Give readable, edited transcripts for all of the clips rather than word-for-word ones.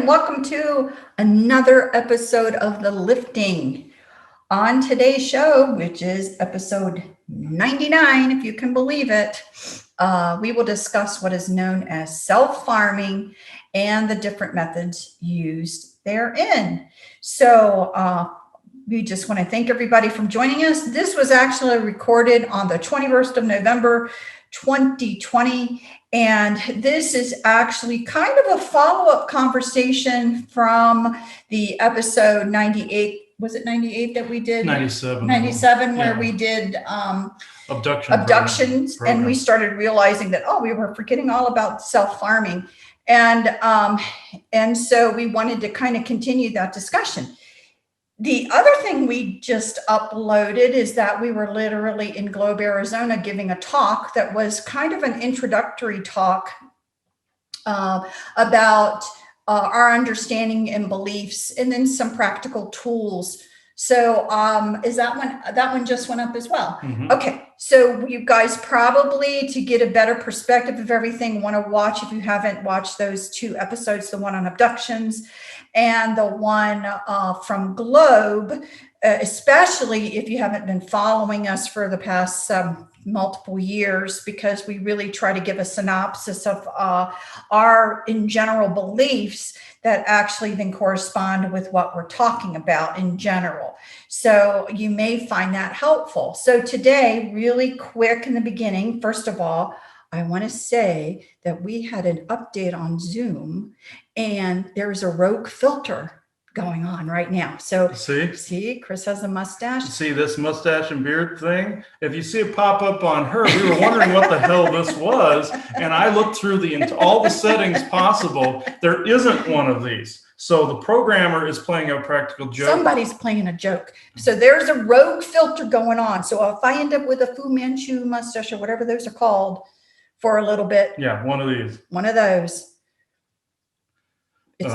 and welcome to another episode of The Lifting. On today's show, which is episode 99, if you can believe it, we will discuss what is known as self-farming and the different methods used therein. We just want to thank everybody for joining us. This was actually recorded on the 21st of November, 2020. And this is actually kind of a follow-up conversation from the episode 98. Was it 98 that we did? 97. 97, where we did abductions. Program. And we started realizing that, we were forgetting all about self-farming. And so we wanted to kind of continue that discussion. The other thing we just uploaded is that we were literally in Globe, Arizona, giving a talk that was kind of an introductory talk about our understanding and beliefs, and then some practical tools. So is that one just went up as well? Mm-hmm. Okay. So you guys probably, to get a better perspective of everything, want to watch, if you haven't watched those two episodes, the one on abductions and the one from Globe, especially if you haven't been following us for the past multiple years, because we really try to give a synopsis of our in general beliefs that actually then correspond with what we're talking about in general. So you may find that helpful. So today, really quick in the beginning, first of all, I want to say that we had an update on Zoom, and there's a rogue filter going on right now. So see, Chris has a mustache. See this mustache and beard thing? If you see it pop up on her, we were wondering what the hell this was. And I looked through all the settings possible. There isn't one of these. So the programmer is playing a practical joke. Somebody's playing a joke. So there's a rogue filter going on. So if I end up with a Fu Manchu mustache or whatever those are called for a little bit. Yeah, one of these. One of those. It's,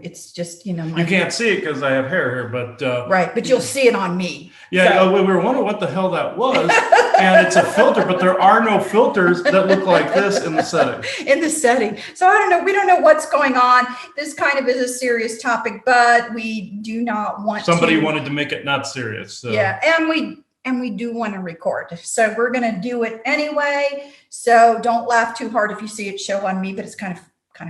it's just, you can't see it because I have hair here, but right, but you'll see it on me. Yeah, so. We were wondering what the hell that was, and it's a filter, but there are no filters that look like this in the setting. So I don't know. We don't know what's going on. This kind of is a serious topic, but we do not want. Somebody wanted to make it not serious. So. Yeah, and we do want to record, so we're going to do it anyway. So don't laugh too hard if you see it show on me, but it's kind of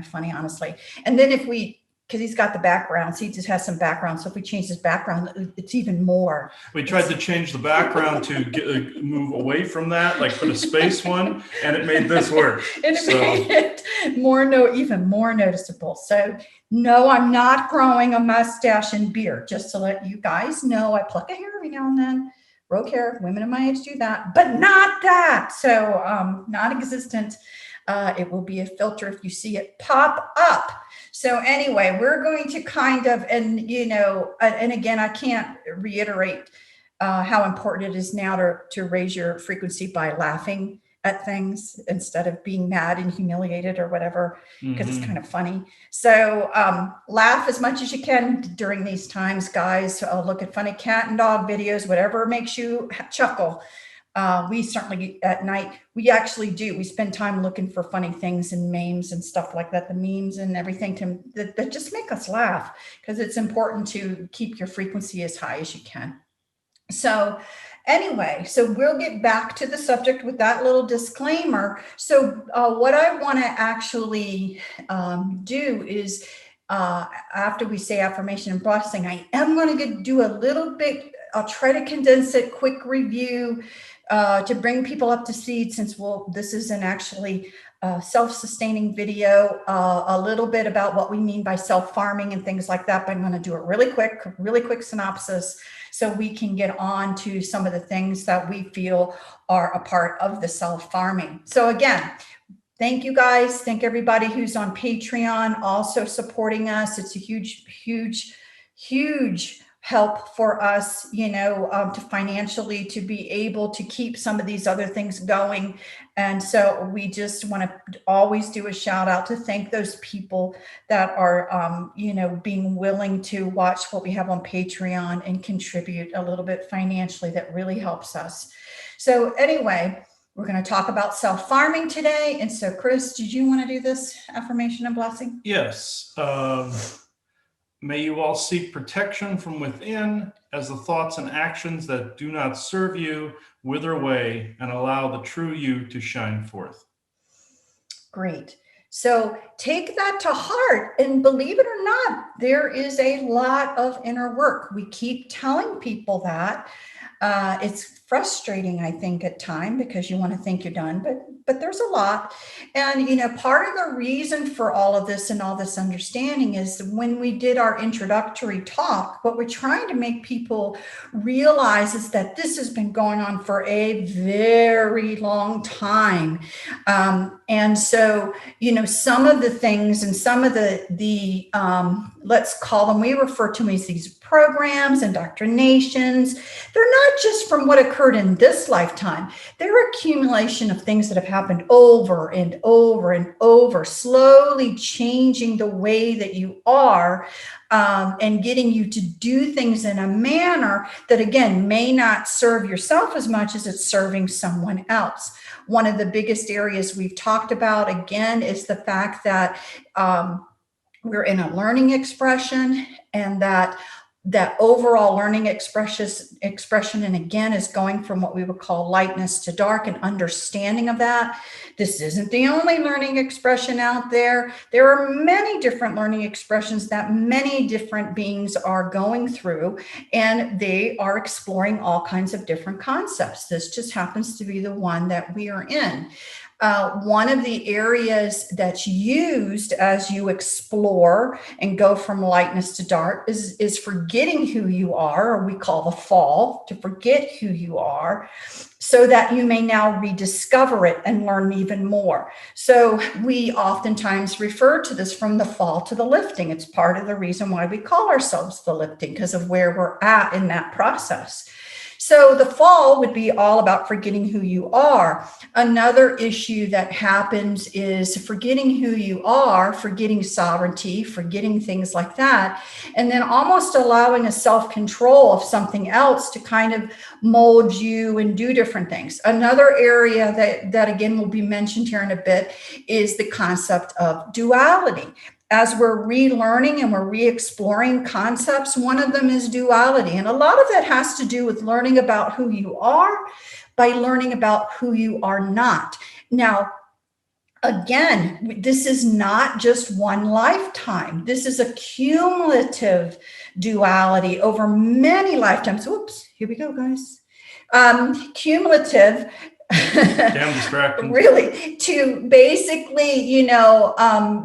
funny, honestly. And then because he's got the background, so he just has some background. So if we change his background, it's even more. We tried to change the background to move away from that, like put a space one, and it made this work. And it made it even more noticeable. So no, I'm not growing a mustache and beard, just to let you guys know. I pluck a hair every now and then. Rogue hair, women of my age do that, but not that. So non-existent. It will be a filter if you see it pop up. So anyway, we're going to kind of, and again, I can't reiterate how important it is now to raise your frequency by laughing at things instead of being mad and humiliated or whatever, because It's kind of funny. So laugh as much as you can during these times, guys. Look at funny cat and dog videos, whatever makes you chuckle. We certainly at night, we actually do. We spend time looking for funny things and memes and stuff like that, the memes and everything that just make us laugh, because it's important to keep your frequency as high as you can. So anyway, so we'll get back to the subject with that little disclaimer. So what I want to actually do is after we say affirmation and blessing, I am going to do a little bit. I'll try to condense it, quick review to bring people up to speed, since this isn't actually a self-sustaining video, a little bit about what we mean by self-farming and things like that. But I'm going to do a really quick synopsis so we can get on to some of the things that we feel are a part of the self-farming. So again, thank you guys. Thank everybody who's on Patreon also supporting us. It's a huge help for us, to financially to be able to keep some of these other things going. And so we just want to always do a shout out to thank those people that are, being willing to watch what we have on Patreon and contribute a little bit financially. That really helps us. So anyway, We're going to talk about self-farming today. And so, Chris, did you want to do this affirmation and blessing? Yes. May you all seek protection from within as the thoughts and actions that do not serve you wither away, and allow the true you to shine forth. Great. So take that to heart, and believe it or not, there is a lot of inner work. We keep telling people that. It's frustrating, I think, at time, because you want to think you're done, but there's a lot. And, part of the reason for all of this and all this understanding is when we did our introductory talk, what we're trying to make people realize is that this has been going on for a very long time. And so, some of the things and some of the let's call them, we refer to them as these programs, indoctrinations. They're not just from what occurred in this lifetime. They're accumulation of things that have happened over and over and over, slowly changing the way that you are, and getting you to do things in a manner that, again, may not serve yourself as much as it's serving someone else. One of the biggest areas we've talked about, again, is the fact that we're in a learning expression, and that overall learning expression, and again, is going from what we would call lightness to dark, and understanding of that. This isn't the only learning expression out there. There are many different learning expressions that many different beings are going through, and they are exploring all kinds of different concepts. This just happens to be the one that we are in. One of the areas that's used as you explore and go from lightness to dark is forgetting who you are, or we call the fall, to forget who you are, so that you may now rediscover it and learn even more. So we oftentimes refer to this from the fall to the lifting. It's part of the reason why we call ourselves the lifting, because of where we're at in that process. So the fall would be all about forgetting who you are. Another issue that happens is forgetting who you are, forgetting sovereignty, forgetting things like that, and then almost allowing a self-control of something else to kind of mold you and do different things. Another area that again will be mentioned here in a bit is the concept of duality. As we're relearning and we're re-exploring concepts, one of them is duality. And a lot of that has to do with learning about who you are by learning about who you are not. Now, again, this is not just one lifetime. This is a cumulative duality over many lifetimes. Oops, here we go, guys. Cumulative. Damn distracting. Really, to basically,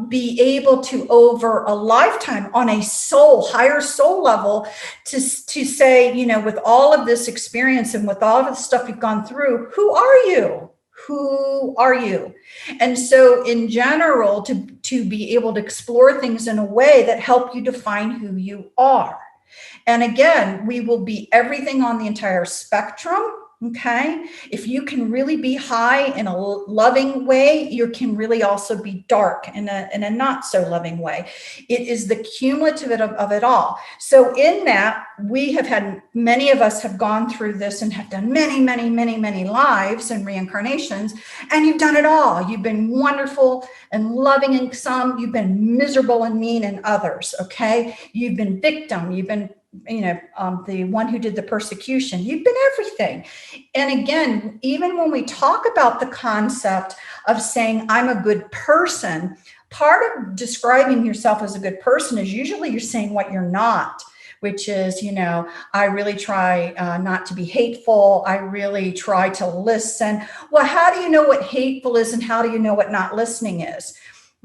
be able to, over a lifetime, on a higher soul level, to say, with all of this experience and with all of the stuff you've gone through, who are you? Who are you? And so in general, to be able to explore things in a way that help you define who you are. And again, we will be everything on the entire spectrum. Okay. If you can really be high in a loving way, you can really also be dark in a not so loving way. It is the cumulative of it all. So in that, many of us have gone through this and have done many, many, many, many lives and reincarnations, and you've done it all. You've been wonderful and loving in some, you've been miserable and mean in others. Okay. You've been victim, you've been the one who did the persecution. You've been everything. And again, even when we talk about the concept of saying, I'm a good person, part of describing yourself as a good person is usually you're saying what you're not, which is, I really try not to be hateful. I really try to listen. Well, how do you know what hateful is, and how do you know what not listening is?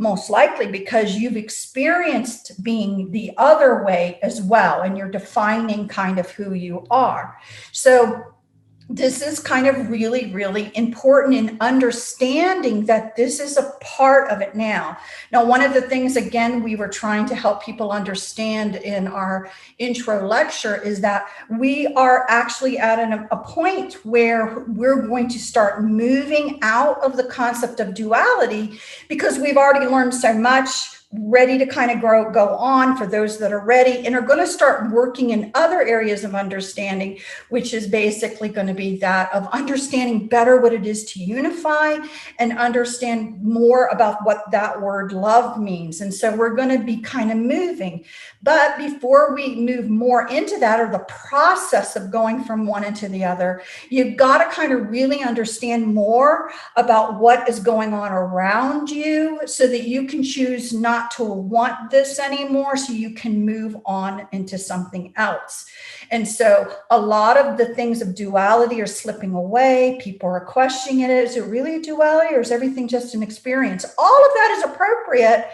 Most likely because you've experienced being the other way as well, and you're defining kind of who you are. So this is kind of really, really important in understanding that this is a part of it now. Now, one of the things, again, we were trying to help people understand in our intro lecture is that we are actually at a point where we're going to start moving out of the concept of duality, because we've already learned so much. ready to kind of go on for those that are ready and are going to start working in other areas of understanding, which is basically going to be that of understanding better what it is to unify and understand more about what that word love means. And so we're going to be kind of moving. But before we move more into that, or the process of going from one into the other, you've got to kind of really understand more about what is going on around you so that you can choose not to want this anymore, so you can move on into something else. And so a lot of the things of duality are slipping away. People are questioning it. Is it really a duality, or is everything just an experience? All of that is appropriate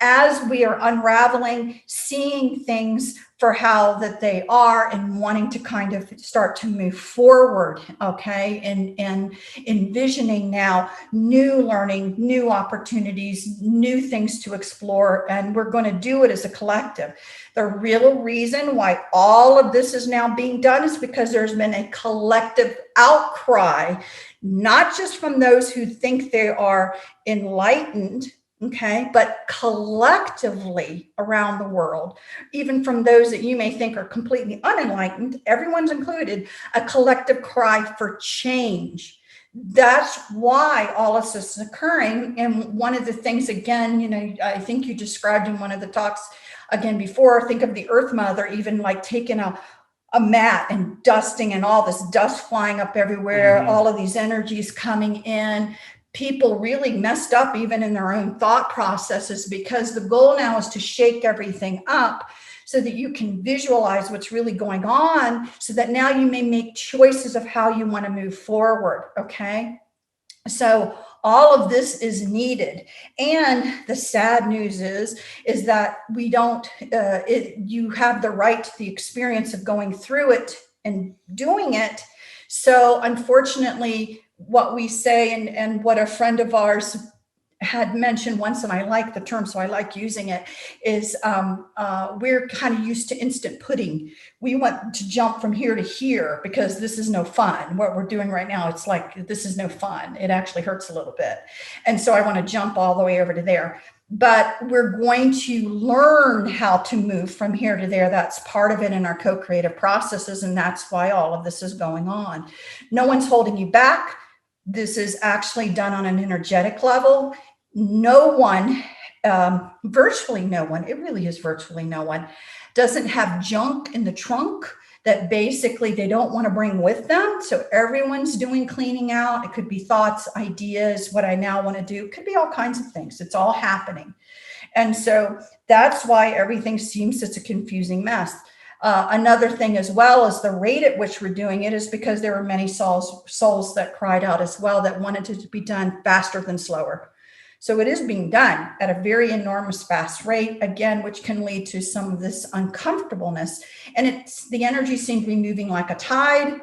as we are unraveling, seeing things for how that they are, and wanting to kind of start to move forward, okay? And envisioning now new learning, new opportunities, new things to explore, and we're going to do it as a collective. The real reason why all of this is now being done is because there's been a collective outcry, not just from those who think they are enlightened, okay, but collectively around the world, even from those that you may think are completely unenlightened, everyone's included, a collective cry for change. That's why all of this is occurring. And one of the things, again, you know, I think you described in one of the talks again before, think of the Earth Mother, even like taking a mat and dusting, and all this dust flying up everywhere, all of these energies coming in. People really messed up even in their own thought processes, because the goal now is to shake everything up so that you can visualize what's really going on, so that now you may make choices of how you want to move forward. Okay. So all of this is needed. And the sad news is that we don't, you have the right to the experience of going through it and doing it. So unfortunately, what we say, and what a friend of ours had mentioned once, and I like the term, so I like using it, is we're kind of used to instant pudding. We want to jump from here to here because this is no fun. What we're doing right now, it's like, this is no fun. It actually hurts a little bit. And so I want to jump all the way over to there. But we're going to learn how to move from here to there. That's part of it in our co-creative processes. And that's why all of this is going on. No one's holding you back. This is actually done on an energetic level. No one, virtually no one, it really is virtually no one, doesn't have junk in the trunk that basically they don't want to bring with them. So everyone's doing cleaning out. It could be thoughts, ideas, what I now want to do. It could be all kinds of things. It's all happening. And so that's why everything seems such a confusing mess. Another thing as well is the rate at which we're doing it is because there were many souls that cried out as well, that wanted it to be done faster than slower. So it is being done at a very enormous fast rate, again, which can lead to some of this uncomfortableness. And the energy seems to be moving like a tide,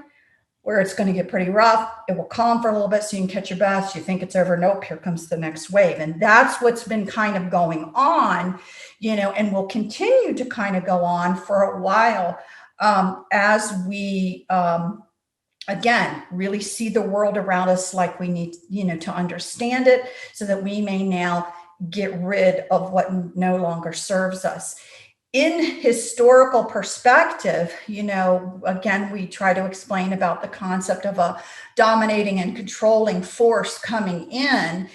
where it's going to get pretty rough. It will calm for a little bit so you can catch your breath. You think it's over. Nope, here comes the next wave. And that's what's been kind of going on, you know, and will continue to kind of go on for a while as we, again, really see the world around us like we need, you know, to understand it, so that we may now get rid of what no longer serves us. In historical perspective, you know, again, we try to explain about the concept of a dominating and controlling force coming in.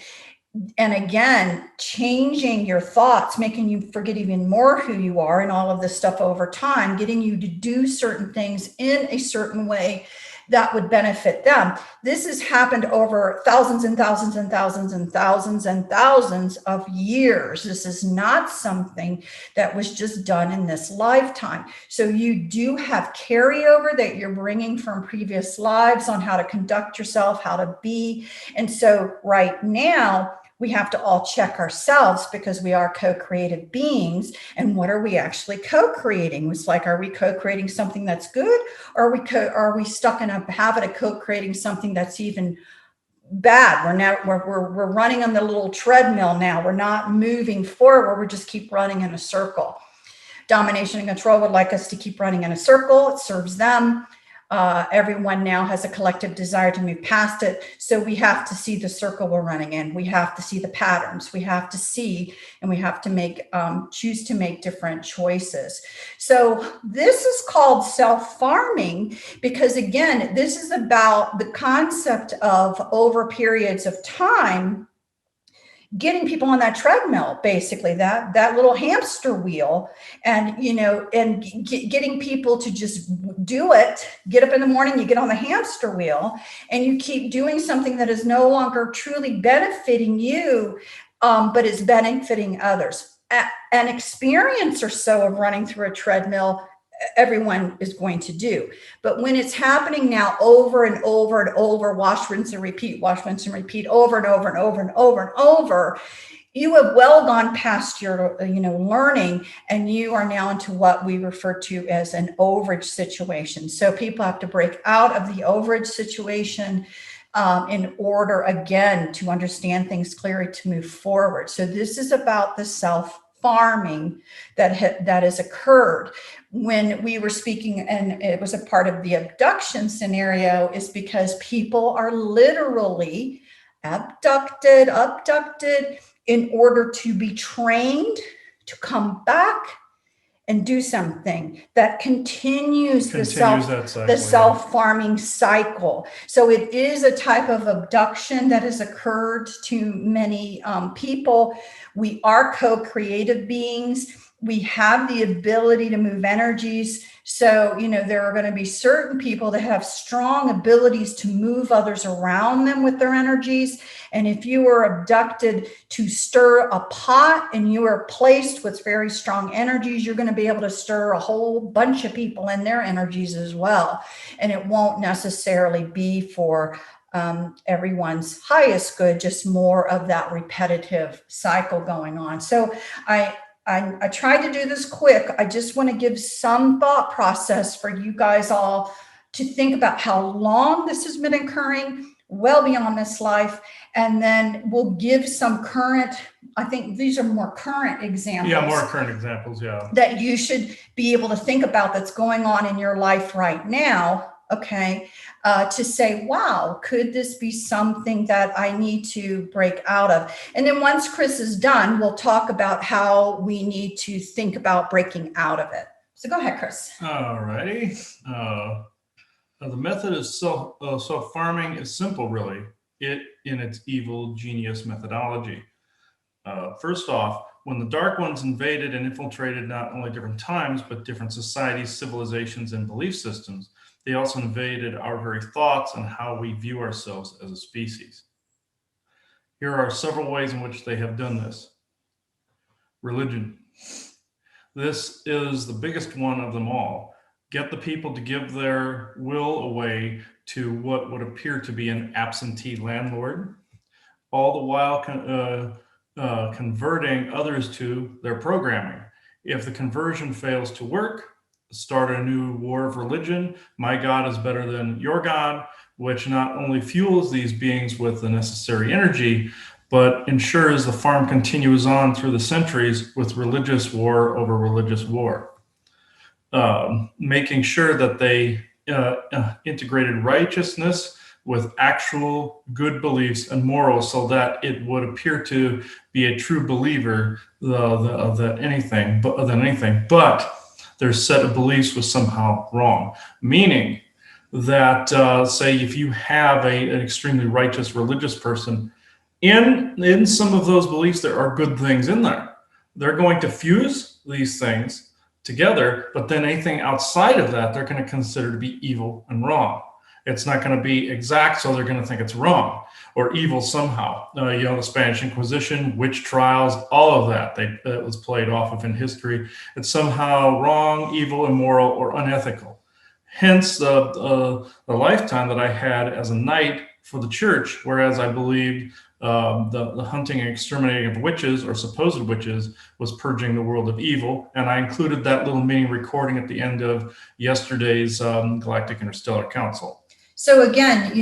And again, changing your thoughts, making you forget even more who you are and all of this stuff over time, getting you to do certain things in a certain way that would benefit them. This has happened over thousands and thousands and thousands and thousands and thousands of years. This is not something that was just done in this lifetime. So you do have carryover that you're bringing from previous lives on how to conduct yourself, how to be. And so right now, we have to all check ourselves, because we are co-creative beings. And what are we actually co-creating? It's like, are we co-creating something that's good? Or are we stuck in a habit of co-creating something that's even bad? We're running on the little treadmill now. We're not moving forward. We just keep running in a circle. Domination and control would like us to keep running in a circle. It serves them. Everyone now has a collective desire to move past it. So we have to see the circle we're running in. We have to see the patterns. We have to see, and we have to make, choose to make different choices. So this is called self-farming because, again, this is about the concept of over periods of time, getting people on that treadmill, basically that little hamster wheel, and getting people to just do it. Get up in the morning, you get on the hamster wheel, and you keep doing something that is no longer truly benefiting you, but is benefiting others. An experience or so of running through a treadmill, everyone is going to do. But when it's happening now over and over and over, wash, rinse, and repeat, over and over and over and over and over, you have well gone past your, learning, and you are now into what we refer to as an overage situation. So people have to break out of the overage situation in order, again, to understand things clearly, to move forward. So this is about the self-farming that has occurred. When we were speaking, and it was a part of the abduction scenario, is because people are literally abducted in order to be trained to come back and do something that continues the self-farming cycle. So it is a type of abduction that has occurred to many people. We are co-creative beings. We have the ability to move energies. So, there are going to be certain people that have strong abilities to move others around them with their energies. And if you were abducted to stir a pot and you are placed with very strong energies, you're going to be able to stir a whole bunch of people in their energies as well. And it won't necessarily be for everyone's highest good, just more of that repetitive cycle going on. So I tried to do this quick. I just want to give some thought process for you guys all to think about how long this has been occurring, well beyond this life. And then we'll give some current, I think these are more current examples. Yeah, more current examples, yeah. That you should be able to think about that's going on in your life right now. Okay, to say, wow, could this be something that I need to break out of? And then once Chris is done, we'll talk about how we need to think about breaking out of it. So go ahead, Chris. All righty. The method of self-farming is simple, really, in its evil genius methodology. First off, when the Dark Ones invaded and infiltrated not only different times, but different societies, civilizations, and belief systems, they also invaded our very thoughts and how we view ourselves as a species. Here are several ways in which they have done this. Religion. This is the biggest one of them all. Get the people to give their will away to what would appear to be an absentee landlord, all the while converting others to their programming. If the conversion fails to work, start a new war of religion. My God is better than your God, which not only fuels these beings with the necessary energy, but ensures the farm continues on through the centuries with religious war over religious war. Making sure that they integrated righteousness with actual good beliefs and morals so that it would appear to be a true believer than anything. But their set of beliefs was somehow wrong, meaning that, say, if you have an extremely righteous religious person, in some of those beliefs, there are good things in there. They're going to fuse these things together, but then anything outside of that, they're going to consider to be evil and wrong. It's not going to be exact, so they're going to think it's wrong or evil somehow. The Spanish Inquisition, witch trials, all of that was played off of in history. It's somehow wrong, evil, immoral, or unethical. Hence the lifetime that I had as a knight for the church, whereas I believed the hunting and exterminating of witches or supposed witches was purging the world of evil. And I included that little mini recording at the end of yesterday's Galactic Interstellar Council. So again,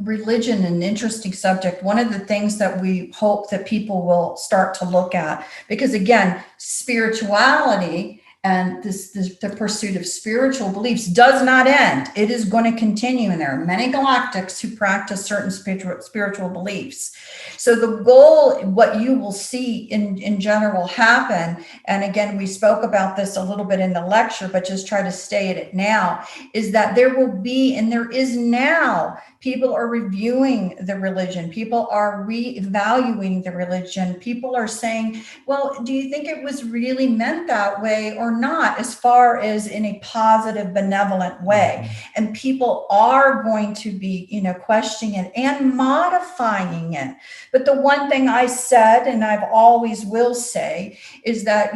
religion, an interesting subject. One of the things that we hope that people will start to look at, because again, spirituality And the pursuit of spiritual beliefs does not end. It is going to continue. And there are many galactics who practice certain spiritual beliefs. So the goal, what you will see in general happen, and again, we spoke about this a little bit in the lecture, but just try to state it now, is that there will be, and there is now, people are reviewing the religion. People are reevaluating the religion. People are saying, well, do you think it was really meant that way or not, as far as in a positive, benevolent way? And people are going to be, questioning it and modifying it. But the one thing I said, and I've always will say, is that,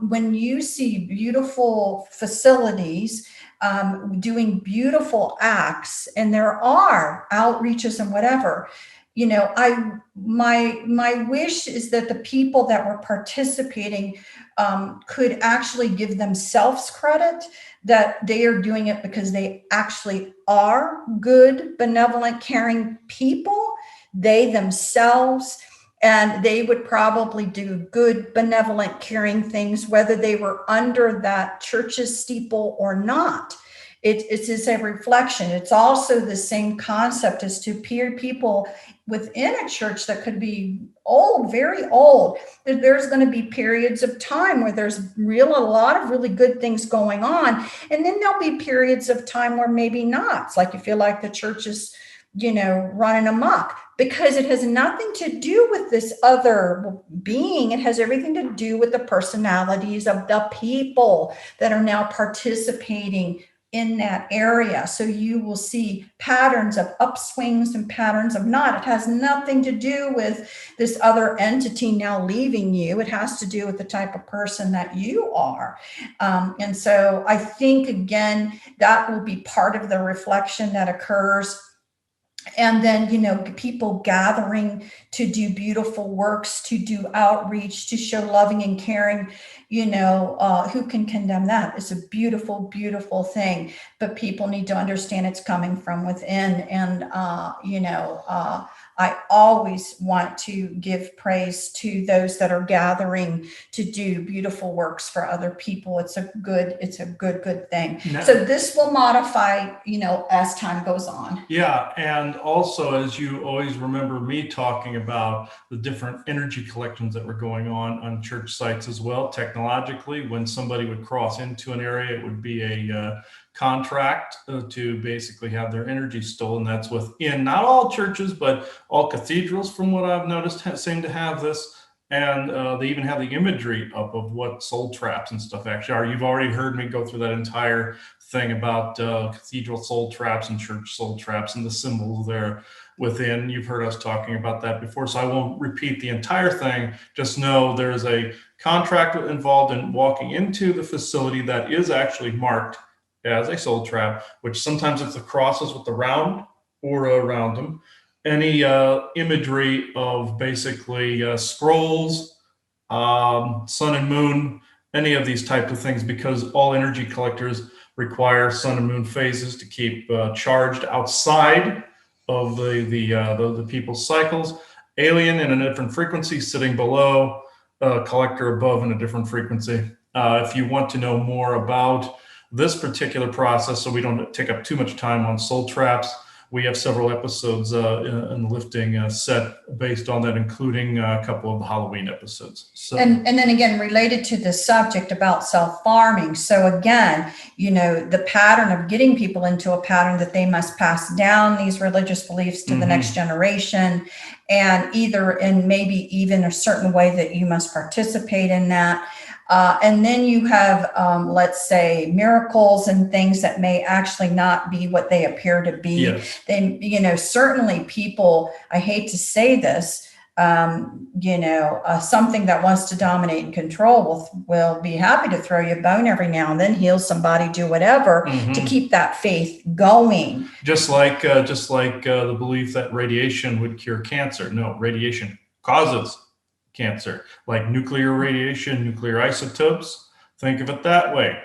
when you see beautiful facilities, doing beautiful acts, and there are outreaches and whatever, my wish is that the people that were participating could actually give themselves credit that they are doing it because they actually are good, benevolent, caring people, they themselves. And they would probably do good, benevolent, caring things, whether they were under that church's steeple or not. It's a reflection. It's also the same concept as to people within a church that could be old, very old. There's going to be periods of time where there's a lot of really good things going on. And then there'll be periods of time where maybe not. It's like you feel like the church is, running amok, because it has nothing to do with this other being. It has everything to do with the personalities of the people that are now participating in that area. So you will see patterns of upswings and patterns of not. It has nothing to do with this other entity now leaving you. It has to do with the type of person that you are. And so I think, again, that will be part of the reflection that occurs. And then, people gathering to do beautiful works, to do outreach, to show loving and caring, who can condemn that? It's a beautiful, beautiful thing. But people need to understand it's coming from within. And, I always want to give praise to those that are gathering to do beautiful works for other people. It's a good thing. No. So this will modify, as time goes on. Yeah. And also, as you always remember me talking about the different energy collections that were going on church sites as well, technologically, when somebody would cross into an area, it would be a contract to basically have their energy stolen. That's within not all churches, but all cathedrals, from what I've noticed, seem to have this. And they even have the imagery up of what soul traps and stuff actually are. You've already heard me go through that entire thing about cathedral soul traps and church soul traps and the symbols there within. You've heard us talking about that before, so I won't repeat the entire thing. Just know there's a contract involved in walking into the facility that is actually marked as a soul trap, which sometimes it's the crosses with the round aura around them. Any imagery of basically scrolls, sun and moon, any of these types of things, because all energy collectors require sun and moon phases to keep charged outside of the people's cycles. Alien in a different frequency sitting below, collector above in a different frequency. If you want to know more about this particular process, so we don't take up too much time on soul traps, we have several episodes in the lifting set based on that, including a couple of the Halloween episodes. So, and then again, related to the subject about self-farming. So again, the pattern of getting people into a pattern that they must pass down these religious beliefs to the next generation, and either in maybe even a certain way that you must participate in that. And then you have, let's say, miracles and things that may actually not be what they appear to be. Yes. Then, certainly people, I hate to say this, something that wants to dominate and control will be happy to throw you a bone every now and then, heal somebody, do whatever to keep that faith going. Just like the belief that radiation would cure cancer. No, radiation causes cancer, like nuclear radiation, nuclear isotopes. Think of it that way.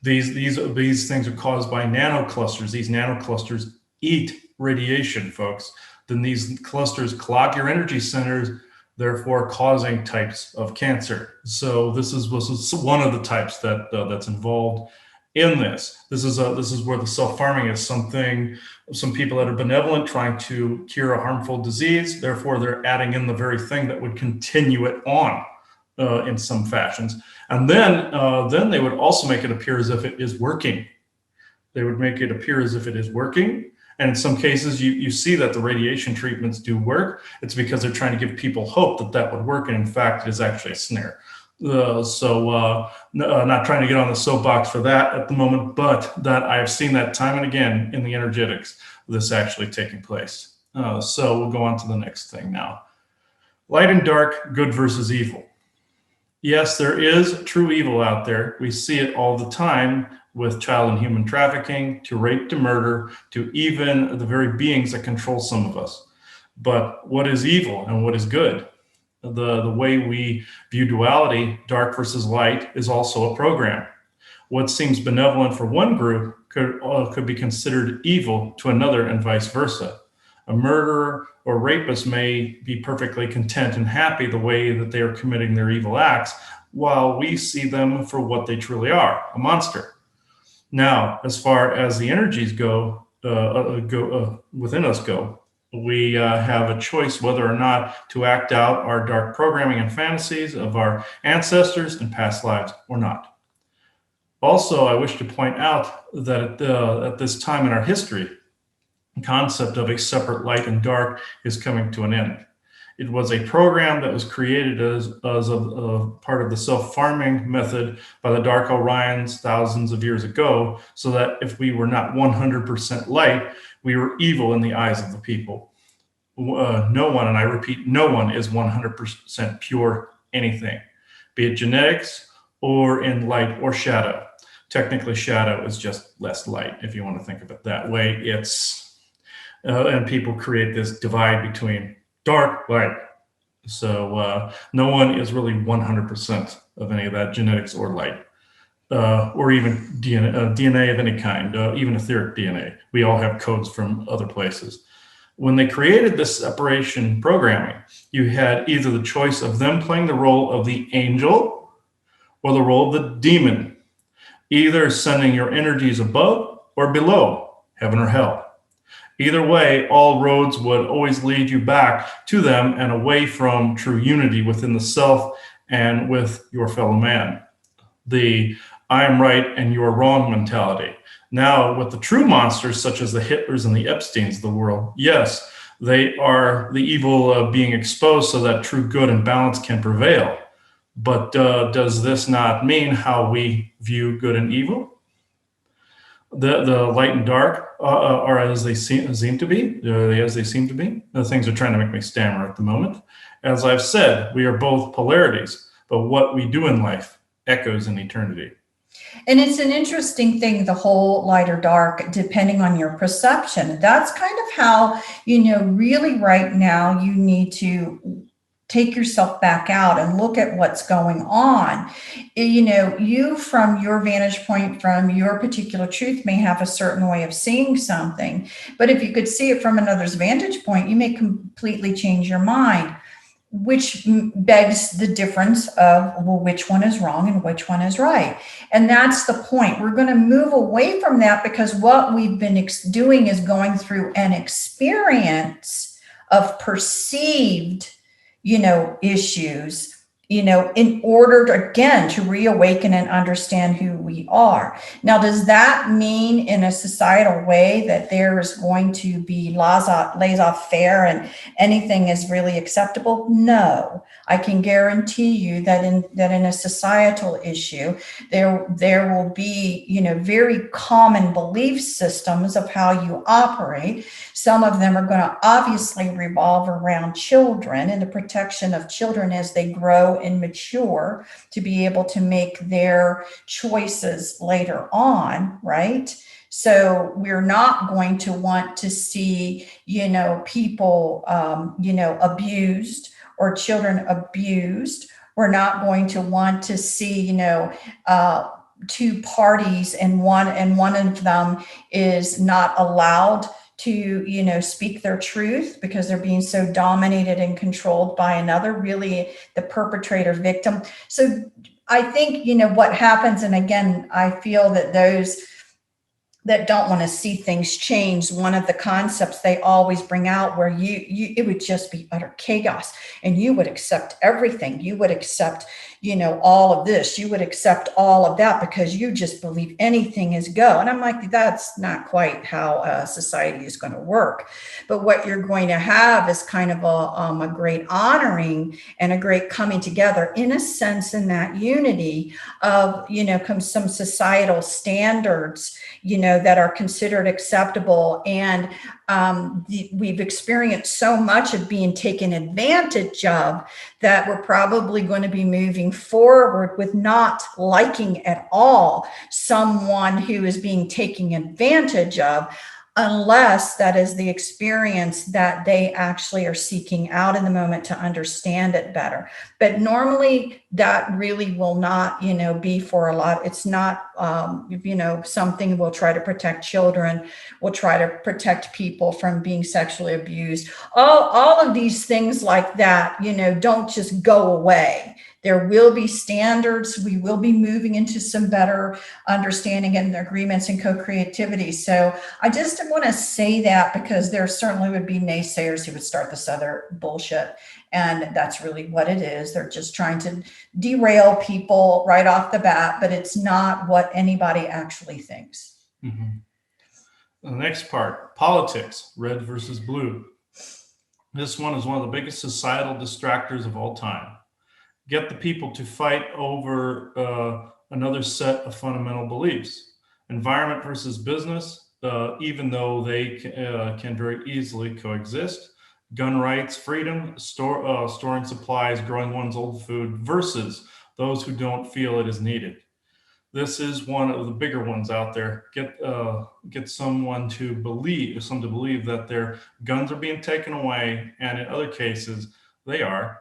These things are caused by nanoclusters. These nanoclusters eat radiation, folks. Then these clusters clog your energy centers. therefore causing types of cancer. So this is one of the types that's involved in this. This is where the self-harming is some people that are benevolent trying to cure a harmful disease. Therefore, they're adding in the very thing that would continue it on in some fashions. And then they would also make it appear as if it is working. They would make it appear as if it is working. And in some cases, you see that the radiation treatments do work. It's because they're trying to give people hope that that would work. And in fact, it is actually a snare. Not trying to get on the soapbox for that at the moment, but that I have seen that time and again in the energetics, this actually taking place. So we'll go on to the next thing now. Light and dark, good versus evil. Yes, there is true evil out there. We see it all the time, with child and human trafficking, to rape, to murder, to even the very beings that control some of us. But what is evil and what is good? The way we view duality, dark versus light, is also a program. What seems benevolent for one group could be considered evil to another, and vice versa. A murderer or rapist may be perfectly content and happy the way that they are committing their evil acts, while we see them for what they truly are, a monster. Now, as far as the energies within us go, we have a choice whether or not to act out our dark programming and fantasies of our ancestors and past lives or not. Also, I wish to point out that at this time in our history, the concept of a separate light and dark is coming to an end. It was a program that was created as a part of the self-farming method by the Dark Orions thousands of years ago, so that if we were not 100% light, we were evil in the eyes of the people. No one, and I repeat, no one is 100% pure anything, be it genetics or in light or shadow. Technically, shadow is just less light, if you want to think of it that way. And people create this divide between dark, light. So no one is really 100% of any of that, genetics or light, or even DNA of any kind, even etheric DNA. We all have codes from other places. When they created this separation programming, you had either the choice of them playing the role of the angel or the role of the demon, either sending your energies above or below, heaven or hell. Either way, all roads would always lead you back to them and away from true unity within the self and with your fellow man. The I am right and you're wrong mentality. Now, with the true monsters, such as the Hitlers and the Epsteins of the world, yes, they are the evil being exposed so that true good and balance can prevail. But does this not mean how we view good and evil? The light and dark are as they seem to be. As they seem to be. The things are trying to make me stammer at the moment. As I've said, we are both polarities, but what we do in life echoes in eternity. And it's an interesting thing, the whole light or dark, depending on your perception. That's kind of how, really right now you need to take yourself back out and look at what's going on. You from your vantage point, from your particular truth, may have a certain way of seeing something, but if you could see it from another's vantage point, you may completely change your mind, which begs the difference of, well, which one is wrong and which one is right. And that's the point. We're going to move away from that, because what we've been doing is going through an experience of perceived issues, in order to, again, to reawaken and understand who we are. Now, does that mean in a societal way that there is going to be laissez-faire and anything is really acceptable? No. I can guarantee you that in a societal issue, there will be, very common belief systems of how you operate. Some of them are going to obviously revolve around children and the protection of children as they grow and mature to be able to make their choices later on, right? So we're not going to want to see, people, abused or children abused. We're not going to want to see, two parties and one of them is not allowed to, speak their truth because they're being so dominated and controlled by another, really the perpetrator victim. So I think, what happens, and again, I feel that those that don't want to see things change, one of the concepts they always bring out where it would just be utter chaos and you would accept everything. You would accept, all of this, you would accept all of that because you just believe anything is go. And I'm like, that's not quite how society is going to work. But what you're going to have is kind of a great honoring and a great coming together in a sense, in that unity of, some societal standards, that are considered acceptable. And we've experienced so much of being taken advantage of that we're probably going to be moving forward with not liking at all someone who is being taken advantage of, unless that is the experience that they actually are seeking out in the moment to understand it better. But normally that really will not, be for a lot. It's not, something we'll try to protect children. We'll try to protect people from being sexually abused. All of these things like that, don't just go away. There will be standards. We will be moving into some better understanding and agreements and co-creativity. So I just want to say that because there certainly would be naysayers who would start this other bullshit. And that's really what it is. They're just trying to derail people right off the bat, but it's not what anybody actually thinks. Mm-hmm. The next part, politics, red versus blue. This one is one of the biggest societal distractors of all time. Get the people to fight over another set of fundamental beliefs. Environment versus business, even though they can very easily coexist. Gun rights, freedom, storing supplies, growing one's own food versus those who don't feel it is needed. This is one of the bigger ones out there. Get someone to believe that their guns are being taken away, and in other cases they are.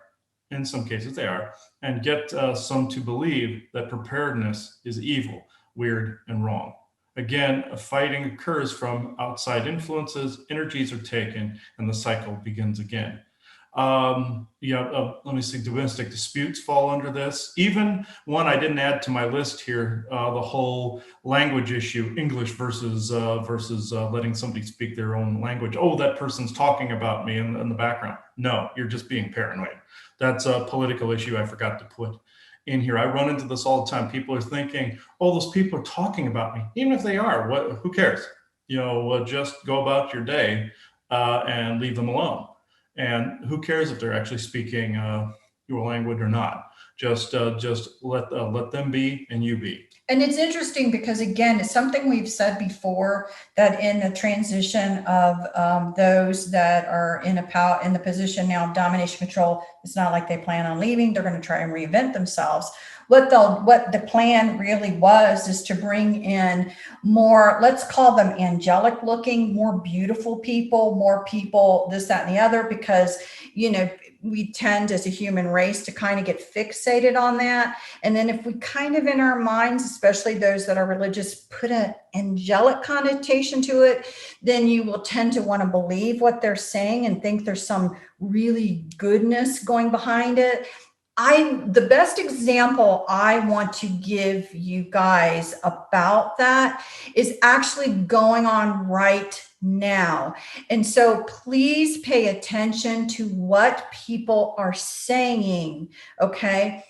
In some cases they are, and get some to believe that preparedness is evil, weird, and wrong. Again, fighting occurs from outside influences, energies are taken, and the cycle begins again. Let me see, domestic disputes fall under this. Even one I didn't add to my list here, the whole language issue, English versus letting somebody speak their own language. Oh, that person's talking about me in the background. No, you're just being paranoid. That's a political issue I forgot to put in here. I run into this all the time. People are thinking, oh, those people are talking about me. Even if they are, who cares? Just go about your day and leave them alone. And who cares if they're actually speaking your language or not? Just let them be and you be. And it's interesting because, again, it's something we've said before, that in the transition of those that are in the position now of domination control, it's not like they plan on leaving. They're going to try and reinvent themselves. What the plan really was is to bring in more, let's call them angelic looking, more beautiful people, more people, this, that, and the other, because, we tend as a human race to kind of get fixated on that. And then if we kind of in our minds, especially those that are religious, put an angelic connotation to it, then you will tend to want to believe what they're saying and think there's some really goodness going behind it. The best example I want to give you guys about that is actually going on right now. And so please pay attention to what people are saying, okay?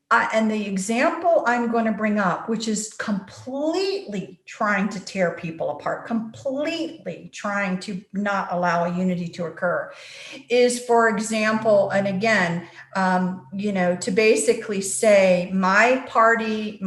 And the example I'm going to bring up, which is completely trying to tear people apart, completely trying to not allow a unity to occur, is, for example, and again, to basically say, my party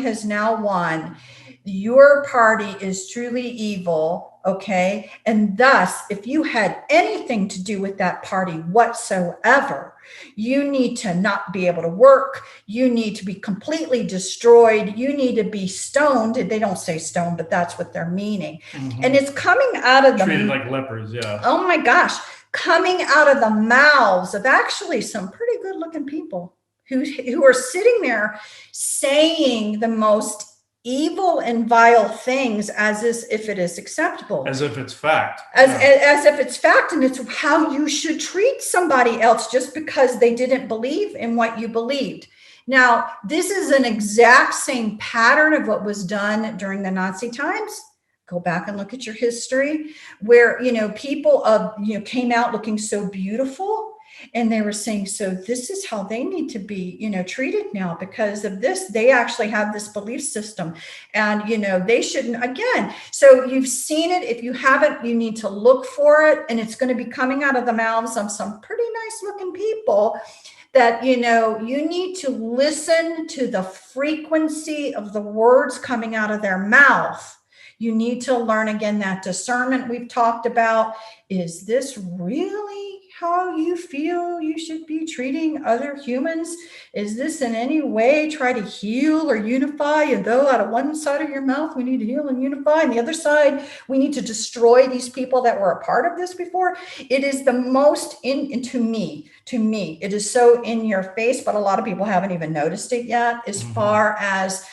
has now won. Your party is truly evil. Okay. And thus, if you had anything to do with that party whatsoever, you need to not be able to work. You need to be completely destroyed. You need to be stoned. They don't say stoned, but that's what they're meaning. Mm-hmm. And it's coming out of treated like lepers. Yeah. Oh my gosh. Coming out of the mouths of actually some pretty good looking people who are sitting there saying the most evil and vile things as if it is acceptable. As if it's fact. As if it's fact, and it's how you should treat somebody else just because they didn't believe in what you believed. Now, this is an exact same pattern of what was done during the Nazi times. Go back and look at your history, where, people came out looking so beautiful, and they were saying, so this is how they need to be, treated now because of this. They actually have this belief system, and, they shouldn't, again. So you've seen it. If you haven't, you need to look for it, and it's going to be coming out of the mouths of some pretty nice looking people that, you need to listen to the frequency of the words coming out of their mouth. You need to learn, again, that discernment we've talked about. Is this really how you feel you should be treating other humans? Is this in any way try to heal or unify? And though out of one side of your mouth, we need to heal and unify, and the other side, we need to destroy these people that were a part of this before. It is the most to me, it is so in your face, but a lot of people haven't even noticed it yet, as far as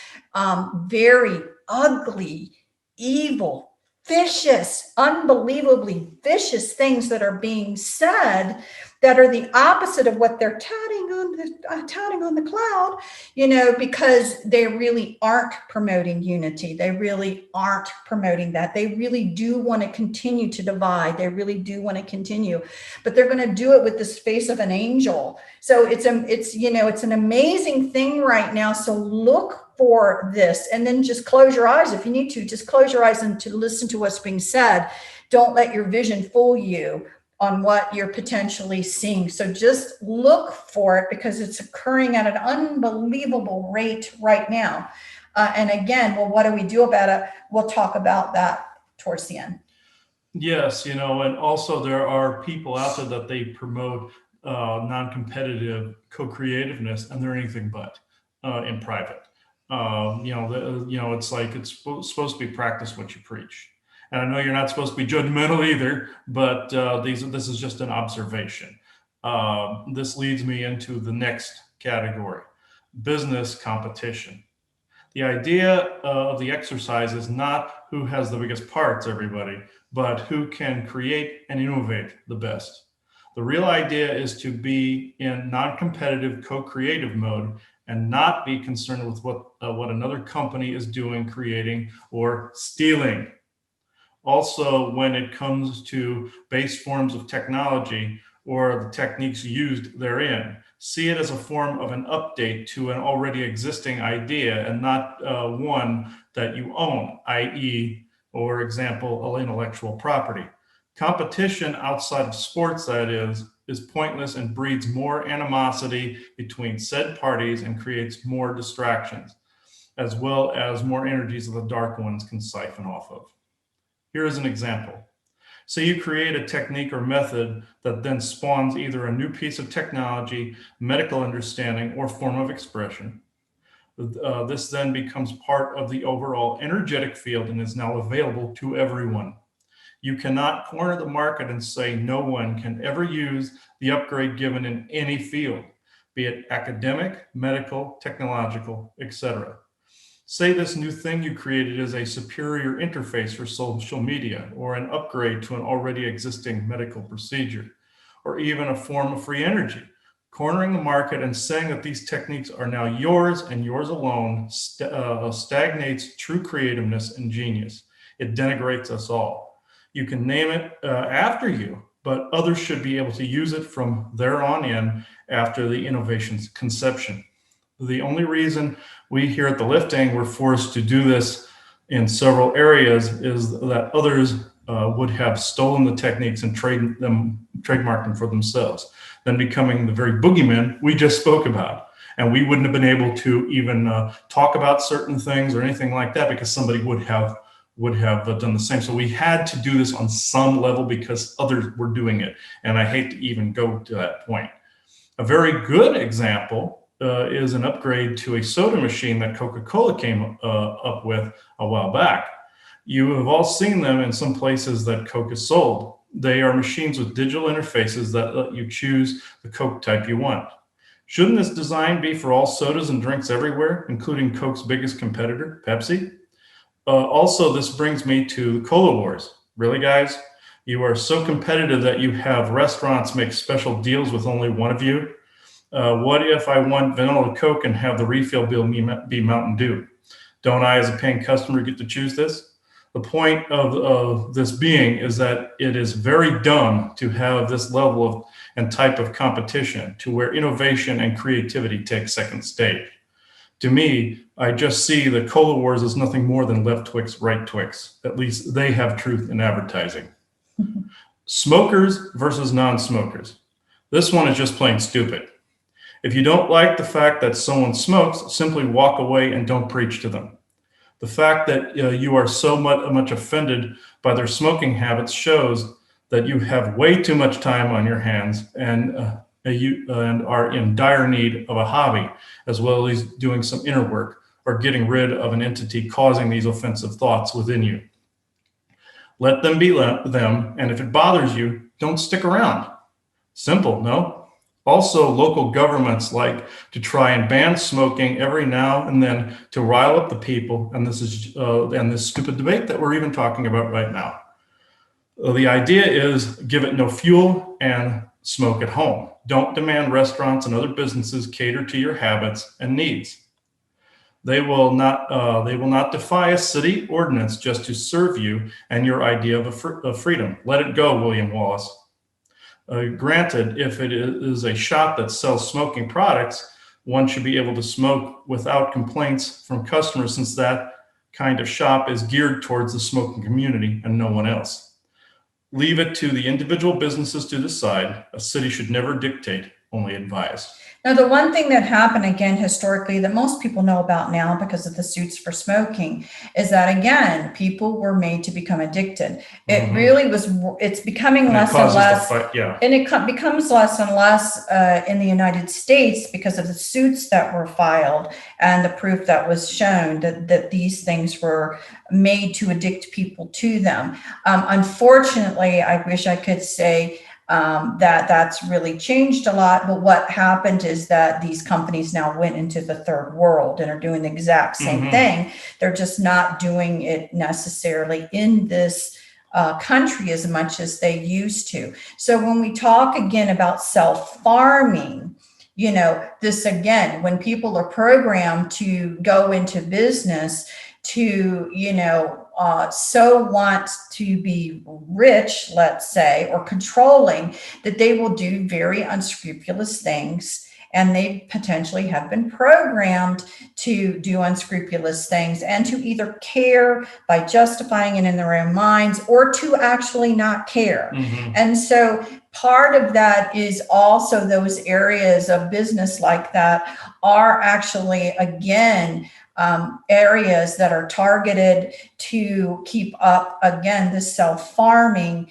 very ugly, evil, vicious, unbelievably vicious things that are being said that are the opposite of what they're touting on the cloud, because they really aren't promoting unity. They really aren't promoting that. They really do want to continue to divide. They really do want to continue, but they're going to do it with this face of an angel. So it's an amazing thing right now. So look for this, and then just close your eyes if you need to. Just close your eyes and to listen to what's being said. Don't let your vision fool you on what you're potentially seeing. So just look for it, because it's occurring at an unbelievable rate right now. And again, well, what do we do about it? We'll talk about that towards the end. Yes, and also there are people out there that they promote non-competitive co-creativeness, and they're anything but in private. It's like it's supposed to be practice what you preach. And I know you're not supposed to be judgmental either, but this is just an observation. This leads me into the next category: business competition. The idea of the exercise is not who has the biggest parts, everybody, but who can create and innovate the best. The real idea is to be in non-competitive co-creative mode and not be concerned with what another company is doing, creating, or stealing. Also, when it comes to base forms of technology or the techniques used therein, see it as a form of an update to an already existing idea, and not one that you own, i.e., or example, intellectual property. Competition outside of sports, that is pointless and breeds more animosity between said parties and creates more distractions, as well as more energies that the dark ones can siphon off of. Here is an example. Say you create a technique or method that then spawns either a new piece of technology, medical understanding, or form of expression. This then becomes part of the overall energetic field and is now available to everyone. You cannot corner the market and say no one can ever use the upgrade given in any field, be it academic, medical, technological, etc. Say this new thing you created is a superior interface for social media, or an upgrade to an already existing medical procedure, or even a form of free energy. Cornering the market and saying that these techniques are now yours and yours alone stagnates true creativeness and genius. It denigrates us all. You can name it after you, but others should be able to use it from there on in after the innovation's conception. The only reason we here at The Lifting were forced to do this in several areas is that others would have stolen the techniques and trademarked them for themselves, then becoming the very boogeymen we just spoke about. And we wouldn't have been able to even talk about certain things or anything like that, because somebody would have done the same. So we had to do this on some level because others were doing it. And I hate to even go to that point. A very good example is an upgrade to a soda machine that Coca-Cola came up with a while back. You have all seen them in some places that Coke is sold. They are machines with digital interfaces that let you choose the Coke type you want. Shouldn't this design be for all sodas and drinks everywhere, including Coke's biggest competitor, Pepsi? Also, this brings me to the cola wars. Really, guys? You are so competitive that you have restaurants make special deals with only one of you. What if I want vanilla Coke and have the refill bill be Mountain Dew? Don't I, as a paying customer, get to choose this? The point of this being is that it is very dumb to have this level of and type of competition to where innovation and creativity take second stage. To me, I just see the cola wars as nothing more than left Twix, right Twix. At least they have truth in advertising. Smokers versus non-smokers. This one is just plain stupid. If you don't like the fact that someone smokes, simply walk away and don't preach to them. The fact that you are so much offended by their smoking habits shows that you have way too much time on your hands and are in dire need of a hobby, as well as doing some inner work or getting rid of an entity causing these offensive thoughts within you. Let them be them, and if it bothers you, don't stick around. Simple, no? Also, local governments like to try and ban smoking every now and then to rile up the people, and this stupid debate that we're even talking about right now. The idea is give it no fuel and smoke at home. Don't demand restaurants and other businesses cater to your habits and needs. They will not defy a city ordinance just to serve you and your idea of freedom. Let it go, William Wallace. Granted, if it is a shop that sells smoking products, one should be able to smoke without complaints from customers, since that kind of shop is geared towards the smoking community and no one else. Leave it to the individual businesses to decide. A city should never dictate, only advise. Now, the one thing that happened again historically that most people know about now because of the suits for smoking is that, again, people were made to become addicted. It really was, it's becoming less and less. And it becomes less and less in the United States because of the suits that were filed and the proof that was shown that these things were made to addict people to them. Unfortunately, I wish I could say that's really changed a lot. But what happened is that these companies now went into the third world and are doing the exact same thing. They're just not doing it necessarily in this country as much as they used to. So when we talk again about self-farming, this again, when people are programmed to go into business to, so want to be rich, let's say, or controlling, that they will do very unscrupulous things. And they potentially have been programmed to do unscrupulous things and to either care by justifying it in their own minds or to actually not care. And so part of that is also those areas of business like that are actually, again, areas that are targeted to keep up, again, the self-farming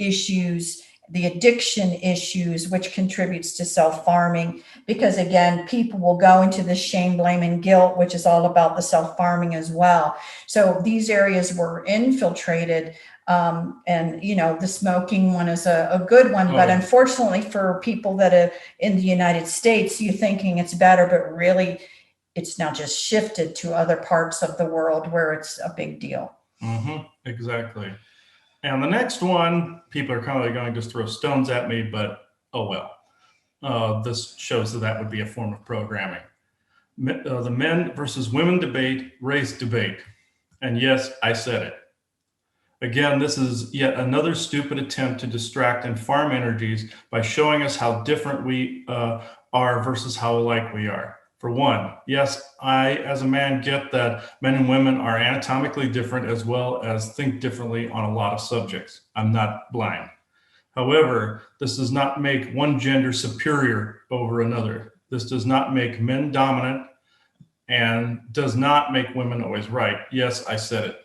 issues, the addiction issues, which contributes to self-farming, because again, people will go into the shame, blame, and guilt, which is all about the self-farming as well. So these areas were infiltrated. And, the smoking one is a good one, but unfortunately for people that are in the United States, you're thinking it's better, but really it's now just shifted to other parts of the world where it's a big deal. Exactly. And the next one, people are kind of going to just throw stones at me, but oh well. This shows that would be a form of programming. The men versus women debate, race debate. And yes, I said it. Again, this is yet another stupid attempt to distract and farm energies by showing us how different we are versus how alike we are. For one, yes, I, as a man, get that men and women are anatomically different as well as think differently on a lot of subjects. I'm not blind. However, this does not make one gender superior over another. This does not make men dominant and does not make women always right. Yes, I said it.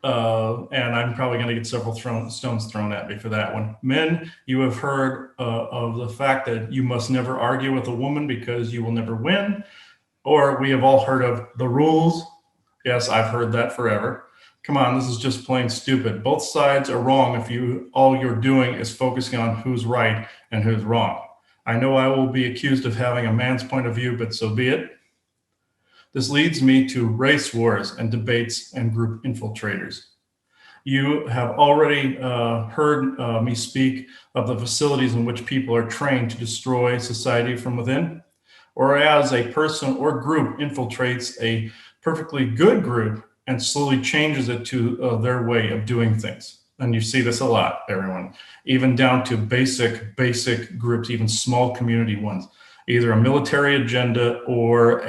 And I'm probably going to get several stones thrown at me for that one. Men, you have heard of the fact that you must never argue with a woman because you will never win. Or we have all heard of the rules. Yes, I've heard that forever. Come on, this is just plain stupid. Both sides are wrong if all you're doing is focusing on who's right and who's wrong. I know I will be accused of having a man's point of view, but so be it. This leads me to race wars and debates and group infiltrators. You have already heard me speak of the facilities in which people are trained to destroy society from within, or as a person or group infiltrates a perfectly good group and slowly changes it to their way of doing things. And you see this a lot, everyone, even down to basic groups, even small community ones. Either a military agenda or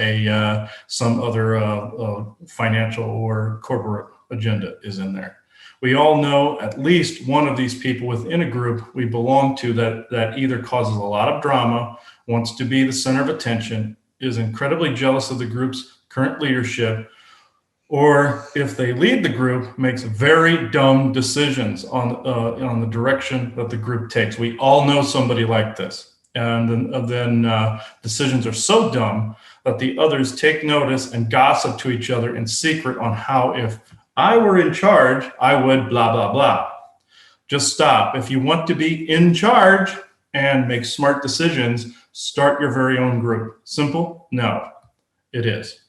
some other financial or corporate agenda is in there. We all know at least one of these people within a group we belong to that either causes a lot of drama, wants to be the center of attention, is incredibly jealous of the group's current leadership, or if they lead the group, makes very dumb decisions on the direction that the group takes. We all know somebody like this. And then decisions are so dumb that the others take notice and gossip to each other in secret on how, if I were in charge, I would blah, blah, blah. Just stop. If you want to be in charge and make smart decisions, start your very own group. Simple? No, it is.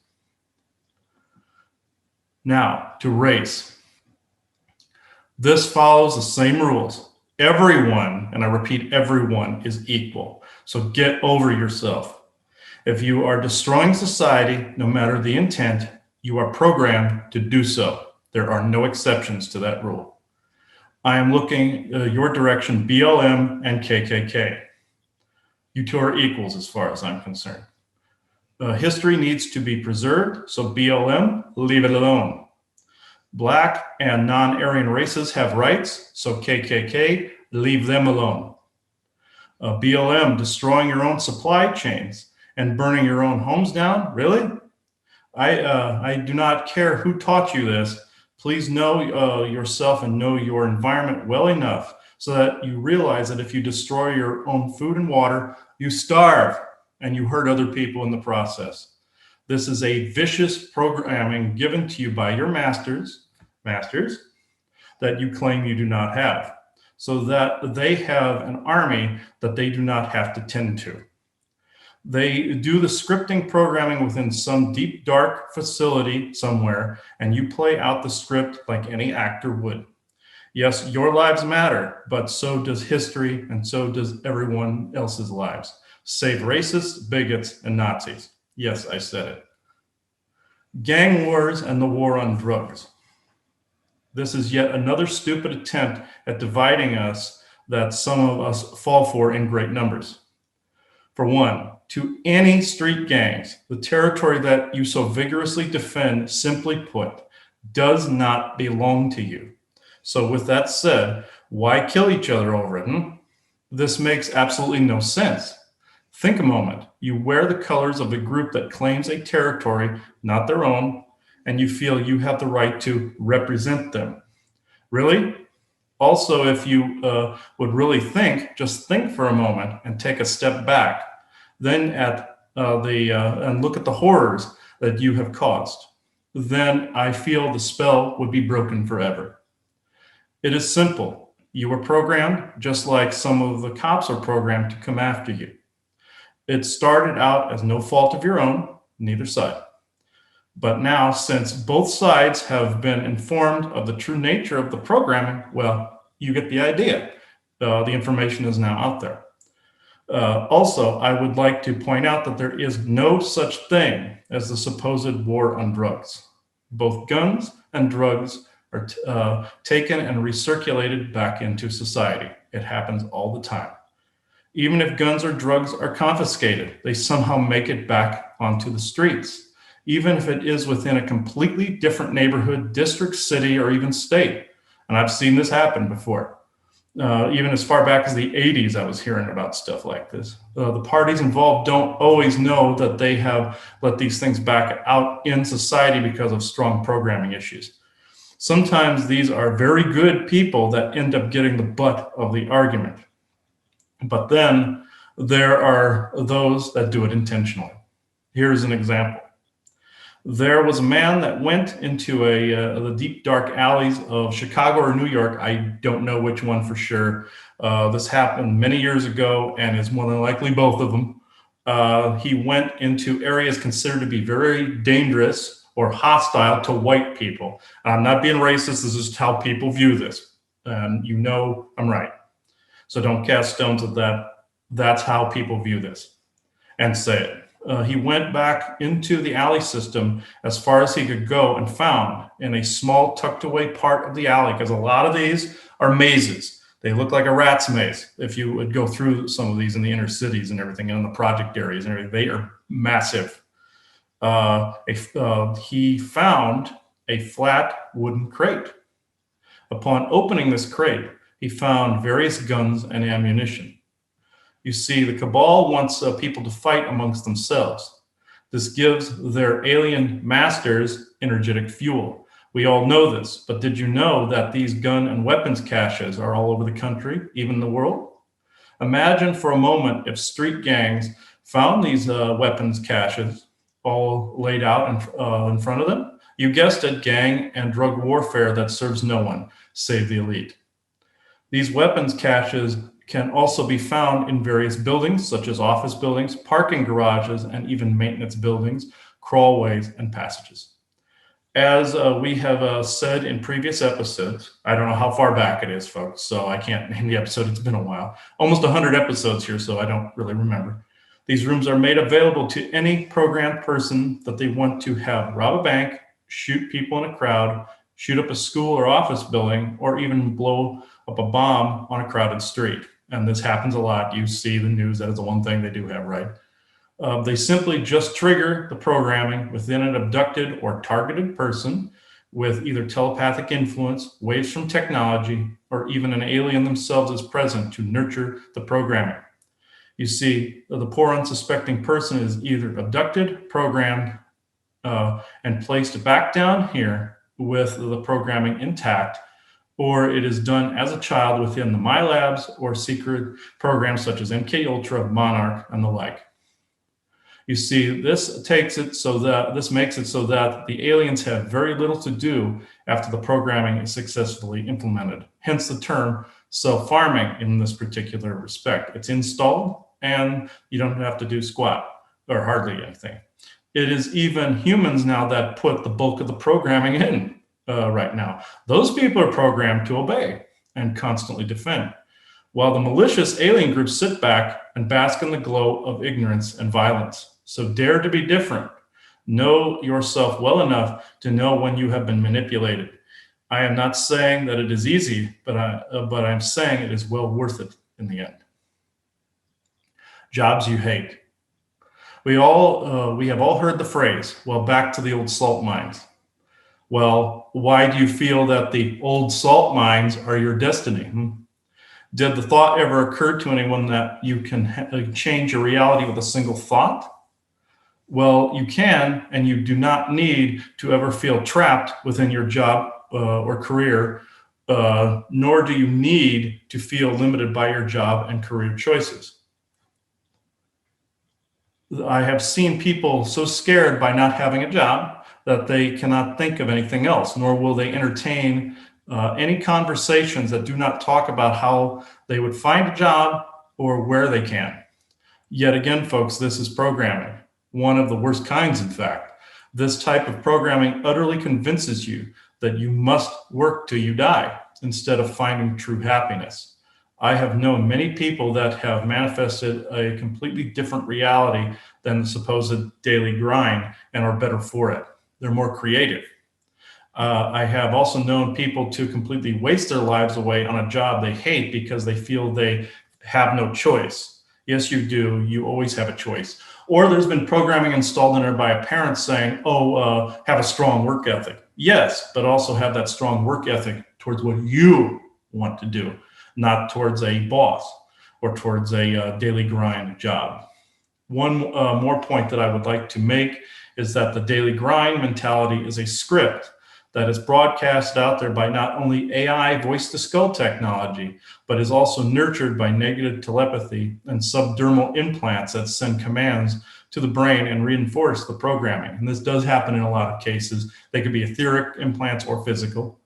Now, to race. This follows the same rules. Everyone, and I repeat, everyone is equal. So get over yourself. If you are destroying society, no matter the intent, you are programmed to do so. There are no exceptions to that rule. I am looking your direction, BLM and KKK. You two are equals as far as I'm concerned. History needs to be preserved, so BLM, leave it alone. Black and non-Aryan races have rights, so KKK, leave them alone. BLM, destroying your own supply chains and burning your own homes down, really? I do not care who taught you this. Please know yourself and know your environment well enough so that you realize that if you destroy your own food and water, you starve and you hurt other people in the process. This is a vicious programming given to you by your masters that you claim you do not have, so that they have an army that they do not have to tend to. They do the scripting programming within some deep, dark facility somewhere, and you play out the script like any actor would. Yes, your lives matter, but so does history, and so does everyone else's lives, save racists, bigots, and Nazis. Yes, I said it. Gang wars and the war on drugs. This is yet another stupid attempt at dividing us that some of us fall for in great numbers. For one, to any street gangs, the territory that you so vigorously defend, simply put, does not belong to you. So with that said, why kill each other over it? This makes absolutely no sense. Think a moment. You wear the colors of the group that claims a territory, not their own, and you feel you have the right to represent them. Really? Also, if you would really think, just think for a moment and take a step back, then and look at the horrors that you have caused. Then I feel the spell would be broken forever. It is simple. You were programmed just like some of the cops are programmed to come after you. It started out as no fault of your own, neither side. But now, since both sides have been informed of the true nature of the programming, well, you get the idea. The information is now out there. Also, I would like to point out that there is no such thing as the supposed war on drugs. Both guns and drugs are taken and recirculated back into society. It happens all the time. Even if guns or drugs are confiscated, they somehow make it back onto the streets, even if it is within a completely different neighborhood, district, city, or even state. And I've seen this happen before. Even as far back as the 80s, I was hearing about stuff like this. The parties involved don't always know that they have let these things back out in society because of strong programming issues. Sometimes these are very good people that end up getting the butt of the argument. But then there are those that do it intentionally. Here's an example. There was a man that went into the deep, dark alleys of Chicago or New York. I don't know which one for sure. This happened many years ago and is more than likely both of them. He went into areas considered to be very dangerous or hostile to white people. I'm not being racist. This is how people view this. And you know I'm right. So don't cast stones at that. That's how people view this and say it. He went back into the alley system as far as he could go and found in a small tucked away part of the alley, because a lot of these are mazes. They look like a rat's maze. If you would go through some of these in the inner cities and everything, and in the project areas and everything, they are massive. He found a flat wooden crate. Upon opening this crate, he found various guns and ammunition. You see, the cabal wants people to fight amongst themselves. This gives their alien masters energetic fuel. We all know this, but did you know that these gun and weapons caches are all over the country, even the world? Imagine for a moment if street gangs found these weapons caches all laid out in front of them. You guessed it, gang and drug warfare that serves no one, save the elite. These weapons caches can also be found in various buildings, such as office buildings, parking garages, and even maintenance buildings, crawlways, and passages. As we have said in previous episodes, I don't know how far back it is, folks, so I can't name the episode. It's been a while. Almost 100 episodes here, so I don't really remember. These rooms are made available to any programmed person that they want to have rob a bank, shoot people in a crowd, shoot up a school or office building, or even blow up a bomb on a crowded street. And this happens a lot. You see the news, that is the one thing they do have, right? They simply just trigger the programming within an abducted or targeted person with either telepathic influence, waves from technology, or even an alien themselves is present to nurture the programming. You see, the poor unsuspecting person is either abducted, programmed, and placed back down here with the programming intact, or it is done as a child within the MyLabs or secret programs such as MKUltra, Monarch, and the like. You see, this makes it so that the aliens have very little to do after the programming is successfully implemented. Hence the term self-farming in this particular respect. It's installed and you don't have to do squat or hardly anything. It is even humans now that put the bulk of the programming in right now. Those people are programmed to obey and constantly defend, while the malicious alien groups sit back and bask in the glow of ignorance and violence. So dare to be different. Know yourself well enough to know when you have been manipulated. I am not saying that it is easy, but I'm saying it is well worth it in the end. Jobs you hate. We have all heard the phrase, well, back to the old salt mines. Well, why do you feel that the old salt mines are your destiny? Did the thought ever occur to anyone that you can change your reality with a single thought? Well, you can, and you do not need to ever feel trapped within your job or career, nor do you need to feel limited by your job and career choices. I have seen people so scared by not having a job that they cannot think of anything else, nor will they entertain any conversations that do not talk about how they would find a job or where they can. Yet again, folks, this is programming. One of the worst kinds, in fact. This type of programming utterly convinces you that you must work till you die instead of finding true happiness. I have known many people that have manifested a completely different reality than the supposed daily grind and are better for it. They're more creative. I have also known people to completely waste their lives away on a job they hate because they feel they have no choice. Yes, you do. You always have a choice. Or there's been programming installed in there by a parent saying, have a strong work ethic. Yes, but also have that strong work ethic towards what you want to do, not towards a boss or towards a daily grind job. One more point that I would like to make is that the daily grind mentality is a script that is broadcast out there by not only AI voice to skull technology, but is also nurtured by negative telepathy and subdermal implants that send commands to the brain and reinforce the programming. And this does happen in a lot of cases. They could be etheric implants or physical.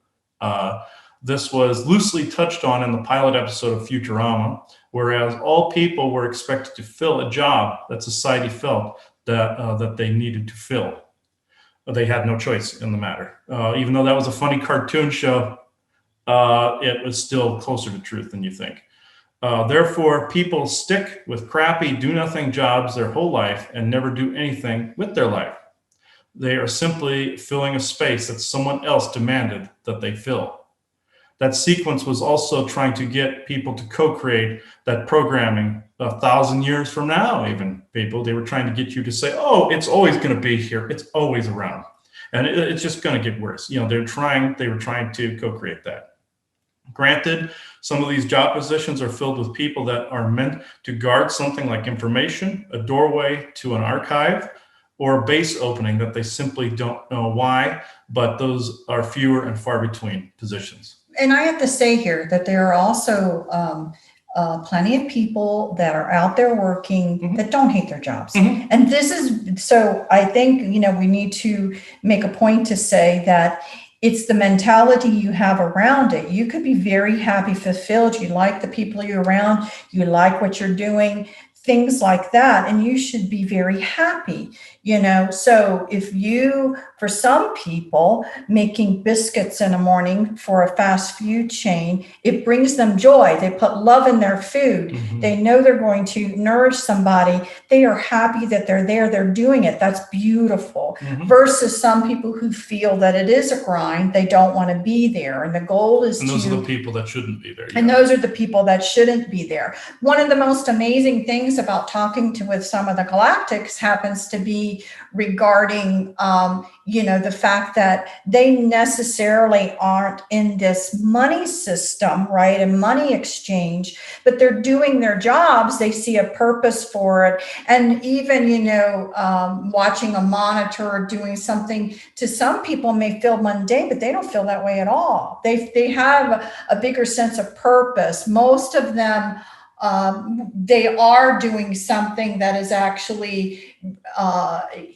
This was loosely touched on in the pilot episode of Futurama, whereas all people were expected to fill a job that society felt that they needed to fill. They had no choice in the matter. Even though that was a funny cartoon show, it was still closer to truth than you think. Therefore, people stick with crappy do-nothing jobs their whole life and never do anything with their life. They are simply filling a space that someone else demanded that they fill. That sequence was also trying to get people to co-create that programming 1,000 years from now, even people. They were trying to get you to say, oh, it's always going to be here. It's always around. And it's just going to get worse. You know, they were trying to co-create that. Granted, some of these job positions are filled with people that are meant to guard something like information, a doorway to an archive, or a base opening that they simply don't know why, but those are fewer and far between positions. And I have to say here that there are also plenty of people that are out there working that don't hate their jobs. And this is, so I think, you know, we need to make a point to say that it's the mentality you have around it. You could be very happy, fulfilled. You like the people you're around. You like what you're doing, things like that. And you should be very happy, you know. So if you, for some people, making biscuits in the morning for a fast food chain, it brings them joy. They put love in their food. They know they're going to nourish somebody. They are happy that they're there. They're doing it. That's beautiful. Versus some people who feel that it is a grind. They don't want to be there. And the goal is and those are the people that shouldn't be there. And those are the people that shouldn't be there. One of the most amazing things about talking with some of the Galactics happens to be regarding, you know, the fact that they necessarily aren't in this money system, right? A money exchange, but they're doing their jobs. They see a purpose for it. And even, you know, watching a monitor or doing something to some people may feel mundane, but they don't feel that way at all. They have a bigger sense of purpose. Most of them, they are doing something that is actually,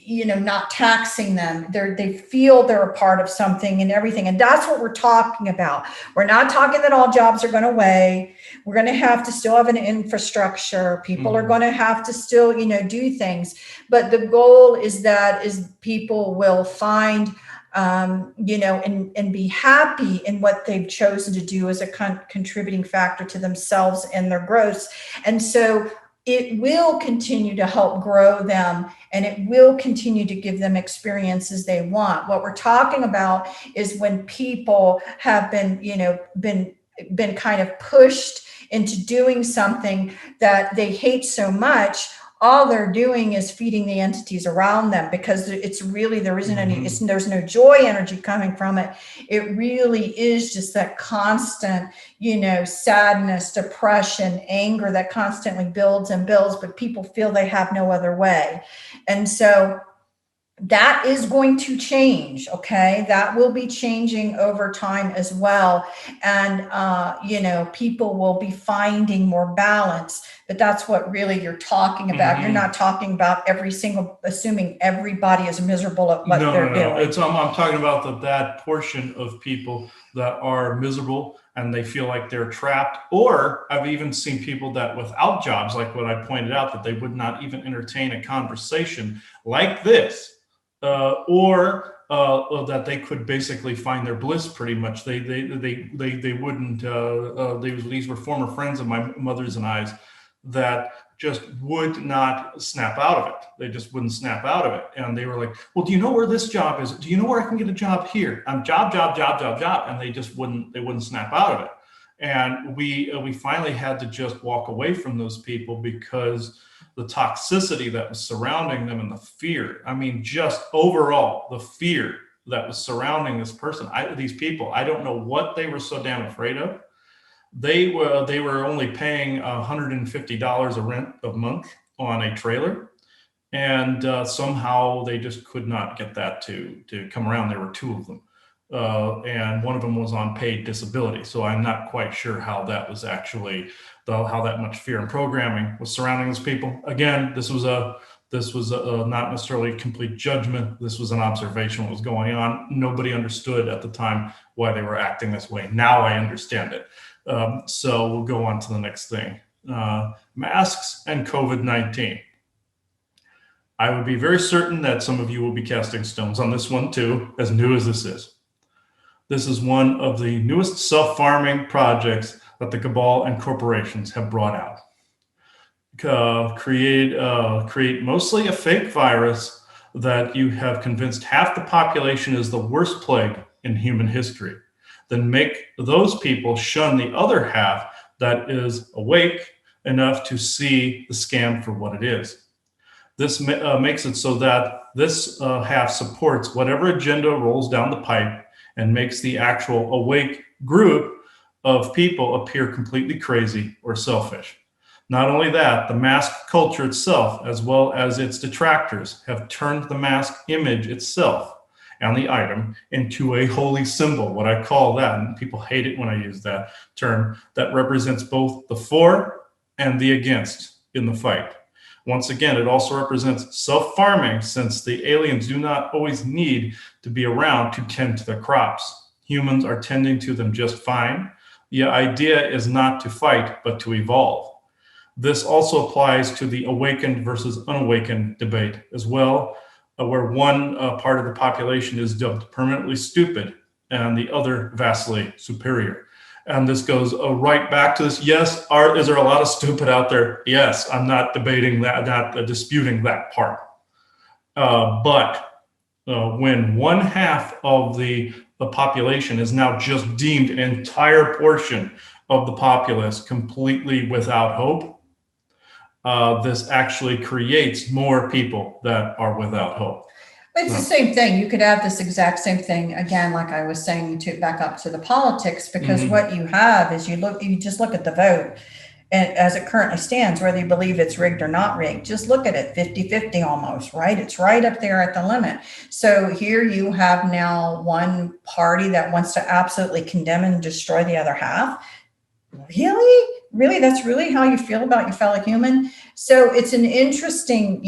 you know, not taxing them. They feel they're a part of something and everything. And that's what we're talking about. We're not talking that all jobs are going away. We're going to have to still have an infrastructure. People are going to have to still, you know, do things. But the goal is that people will find, you know, and be happy in what they've chosen to do as a contributing factor to themselves and their growth. And so it will continue to help grow them, and it will continue to give them experiences they want. What we're talking about is when people have been, you know, been kind of pushed into doing something that they hate so much. All they're doing is feeding the entities around them, because it's really, there isn't any, there's no joy energy coming from it. It really is just that constant, you know, sadness, depression, anger that constantly builds and builds, but people feel they have no other way. And so that is going to change. Okay. That will be changing over time as well. And, you know, people will be finding more balance, but that's what really you're talking about. You're not talking about assuming everybody is miserable at what they're doing. I'm talking about that portion of people that are miserable and they feel like they're trapped. Or I've even seen people that without jobs, like what I pointed out, that they would not even entertain a conversation like this. Or that they could basically find their bliss pretty much. They wouldn't. These were former friends of my mother's and I's that just would not snap out of it. They just wouldn't snap out of it. And they were like, well, do you know where this job is? Do you know where I can get a job here? I'm job. And they just wouldn't snap out of it. And we finally had to just walk away from those people because the toxicity that was surrounding them and the fear. I mean, just overall, the fear that was surrounding this person, these people, I don't know what they were so damn afraid of. They were only paying $150 a rent a month on a trailer. And somehow they just could not get that to come around. There were two of them. And one of them was on paid disability. So I'm not quite sure how that was actually, how that much fear and programming was surrounding these people. Again, this was a This was not necessarily a complete judgment. This was an observation of what was going on. Nobody understood at the time why they were acting this way. Now I understand it. So we'll go on to the next thing. Masks and COVID-19. I would be very certain that some of you will be casting stones on this one too, as new as this is. This is one of the newest self-farming projects that the cabal and corporations have brought out. Create mostly a fake virus that you have convinced half the population is the worst plague in human history. Then make those people shun the other half that is awake enough to see the scam for what it is. This makes it so that this half supports whatever agenda rolls down the pipe and makes the actual awake group of people appear completely crazy or selfish. Not only that, the mask culture itself, as well as its detractors, have turned the mask image itself and the item into a holy symbol, what I call that, and people hate it when I use that term, that represents both the for and the against in the fight. Once again, it also represents self-farming, since the aliens do not always need to be around to tend to their crops. Humans are tending to them just fine. The idea is not to fight, but to evolve. This also applies to the awakened versus unawakened debate as well, where one part of the population is dubbed permanently stupid and the other vastly superior. And this goes right back to this. Yes, is there a lot of stupid out there? Yes, I'm not debating that, not disputing that part. But when one half of the population is now just deemed an entire portion of the populace completely without hope, this actually creates more people that are without hope. It's the same thing. You could have this exact same thing again, like I was saying, to back up to the politics, because what you have is you just look at the vote and as it currently stands, whether you believe it's rigged or not rigged, just look at it, 50-50 almost, right? It's right up there at the limit. So here you have now one party that wants to absolutely condemn and destroy the other half. Really? That's really how you feel about your fellow human? So it's an interesting,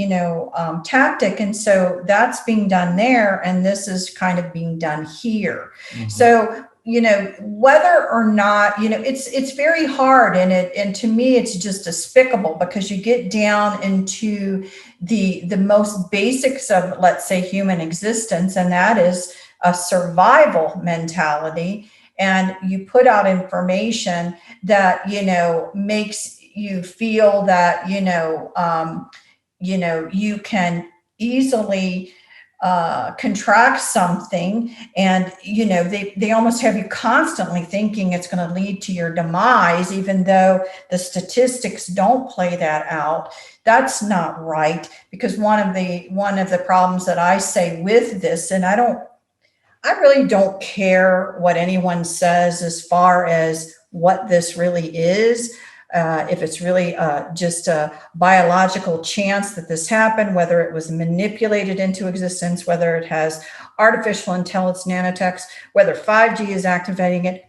tactic. And so that's being done there. And this is kind of being done here. So, whether or not, it's very hard. And to me, it's just despicable, because you get down into the most basics of, let's say, human existence. And that is a survival mentality. And you put out information that, makes you feel that, you can easily contract something. And, they almost have you constantly thinking it's going to lead to your demise, even though the statistics don't play that out. That's not right, because one of the problems that I say with this, and I really don't care what anyone says as far as what this really is. If it's really just a biological chance that this happened, whether it was manipulated into existence, whether it has artificial intelligence, nanotechs, whether 5G is activating it.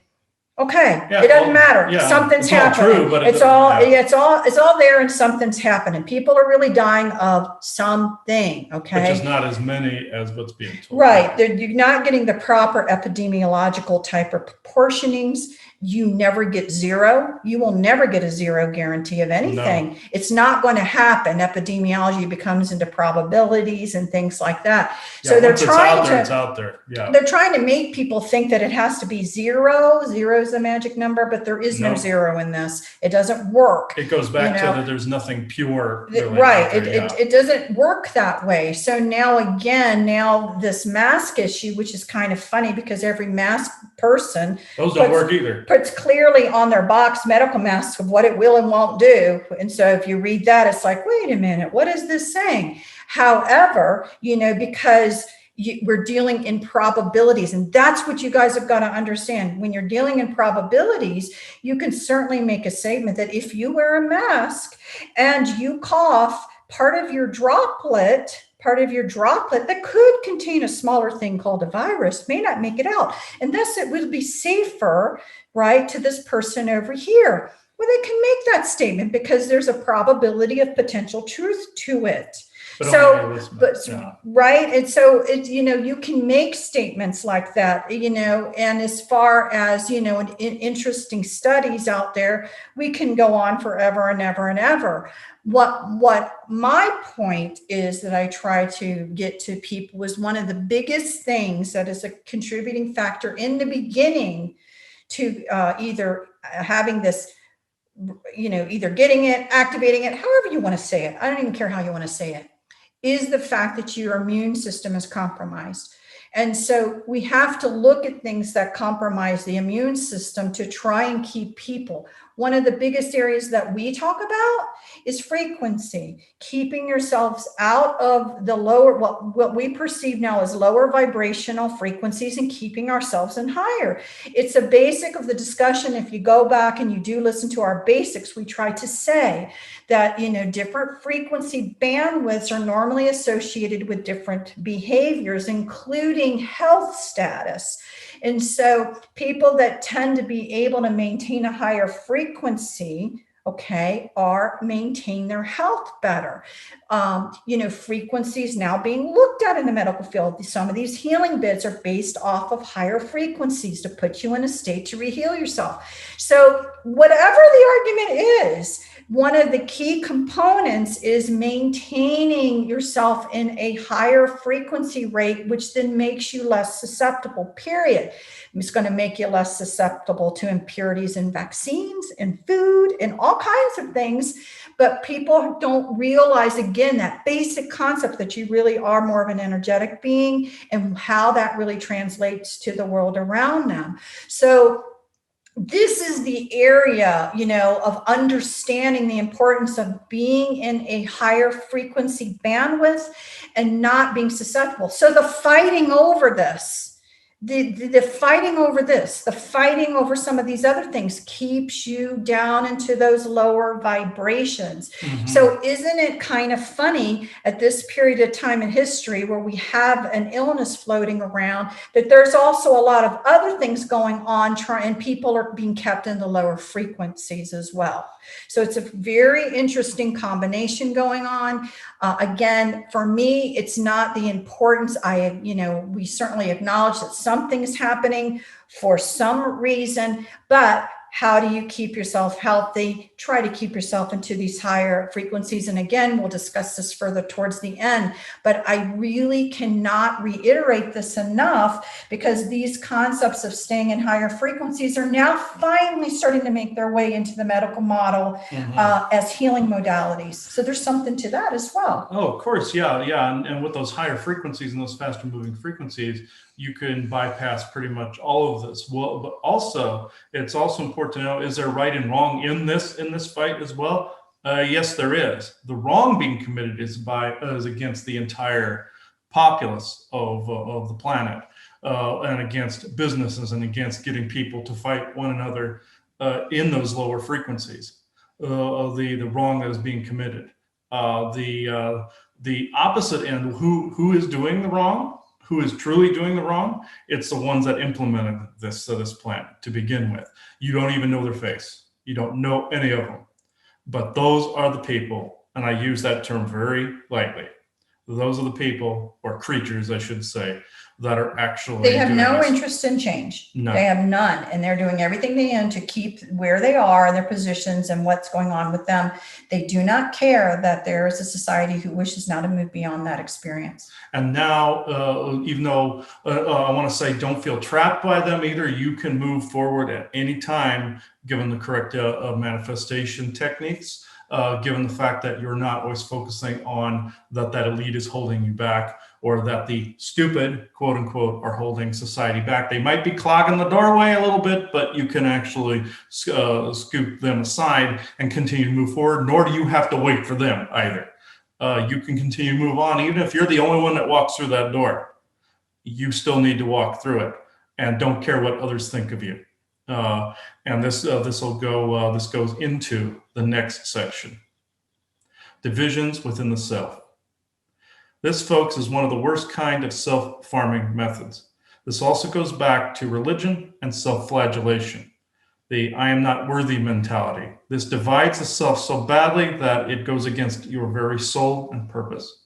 Okay, it doesn't matter. Yeah, something's it's all happening. True, but it's all there, and something's happening. People are really dying of something. Okay, which is not as many as what's being told. Right, you're not getting the proper epidemiological type of proportionings. You never get zero. You will never get a zero guarantee of anything. No. It's not going to happen. Epidemiology becomes into probabilities and things like that. Yeah, so they're trying to. It's out there. Yeah. They're trying to make people think that it has to be zero. Zero is the magic number, but there is no zero in this. It doesn't work. It goes back to that there's nothing pure. Really right. It doesn't work that way. So now this mask issue, which is kind of funny, because every mask person. Those don't work either. Puts clearly on their box medical masks of what it will and won't do. And so if you read that, it's like, wait a minute, what is this saying? However, because we're dealing in probabilities, and that's what you guys have got to understand. When you're dealing in probabilities, you can certainly make a statement that if you wear a mask and you cough, part of your droplet that could contain a smaller thing called a virus may not make it out. And thus it would be safer, right, to this person over here. Well, they can make that statement because there's a probability of potential truth to it. But So, only Elizabeth, but yeah. right. And so it, you can make statements like that, and as far as, interesting studies out there, we can go on forever and ever and ever. What my point is that I try to get to people is one of the biggest things that is a contributing factor in the beginning to either having this, either getting it, activating it, however you want to say it. I don't even care how you want to say it, is the fact that your immune system is compromised. And so we have to look at things that compromise the immune system to try and keep people. One of the biggest areas that we talk about is frequency, keeping yourselves out of the lower, what we perceive now as lower vibrational frequencies, and keeping ourselves in higher. It's a basic of the discussion. If you go back and you do listen to our basics, we try to say that, different frequency bandwidths are normally associated with different behaviors, including health status. And so people that tend to be able to maintain a higher frequency, are maintain their health better. Frequencies now being looked at in the medical field. Some of these healing bits are based off of higher frequencies to put you in a state to reheal yourself. So whatever the argument is, one of the key components is maintaining yourself in a higher frequency rate, which then makes you less susceptible, period. It's going to make you less susceptible to impurities in vaccines and food and all kinds of things. But people don't realize, again, that basic concept that you really are more of an energetic being and how that really translates to the world around them. So this is the area, of understanding the importance of being in a higher frequency bandwidth and not being susceptible. So the fighting over this, the fighting over this, the fighting over some of these other things keeps you down into those lower vibrations. Mhm. So isn't it kind of funny at this period of time in history where we have an illness floating around, that there's also a lot of other things going on, and people are being kept in the lower frequencies as well. So it's a very interesting combination going on. Again, for me, it's not the importance. We certainly acknowledge that something is happening for some reason, but how do you keep yourself healthy? Try to keep yourself into these higher frequencies. And again, we'll discuss this further towards the end, but I really cannot reiterate this enough, because these concepts of staying in higher frequencies are now finally starting to make their way into the medical model as healing modalities. So there's something to that as well. Oh, of course. Yeah. And with those higher frequencies and those faster moving frequencies, you can bypass pretty much all of this. Well, but also, it's also important to know, is there right and wrong in this fight as well? Yes, there is. The wrong being committed is against the entire populace of the planet, and against businesses, and against getting people to fight one another in those lower frequencies. The wrong that is being committed. The opposite end, who is doing the wrong, who is truly doing the wrong, it's the ones that implemented this plan to begin with. You don't even know their face. You don't know any of them. But those are the people, and I use that term very lightly. Those are the people, or creatures, I should say, that are actually They have no this. interest in change. No. They have none. And they're doing everything they can to keep where they are in their positions and what's going on with them. They do not care that there is a society who wishes now to move beyond that experience. And now, even though I want to say don't feel trapped by them either, you can move forward at any time, given the correct manifestation techniques, given the fact that you're not always focusing on that elite is holding you back, or that the stupid, quote unquote, are holding society back. They might be clogging the doorway a little bit, but you can actually scoop them aside and continue to move forward, nor do you have to wait for them either. You can continue to move on, even if you're the only one that walks through that door. You still need to walk through it, and don't care what others think of you. And this goes into the next section: divisions within the self. This, folks, is one of the worst kind of self-farming methods. This also goes back to religion and self-flagellation, the I am not worthy mentality. This divides the self so badly that it goes against your very soul and purpose.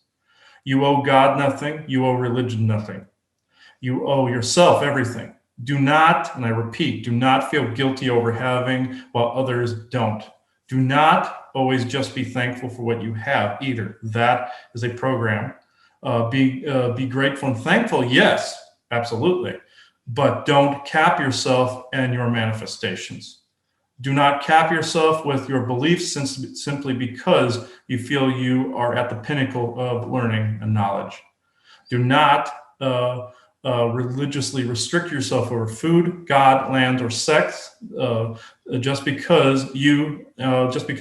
You owe God nothing. You owe religion nothing. You owe yourself everything. Do not, and I repeat, do not feel guilty over having while others don't. Do not always just be thankful for what you have either. That is a program. Be grateful and thankful, yes, absolutely. But don't cap yourself and your manifestations. Do not cap yourself with your beliefs simply because you feel you are at the pinnacle of learning and knowledge. Do not religiously restrict yourself over food, God, land, or sex, just because you. Just be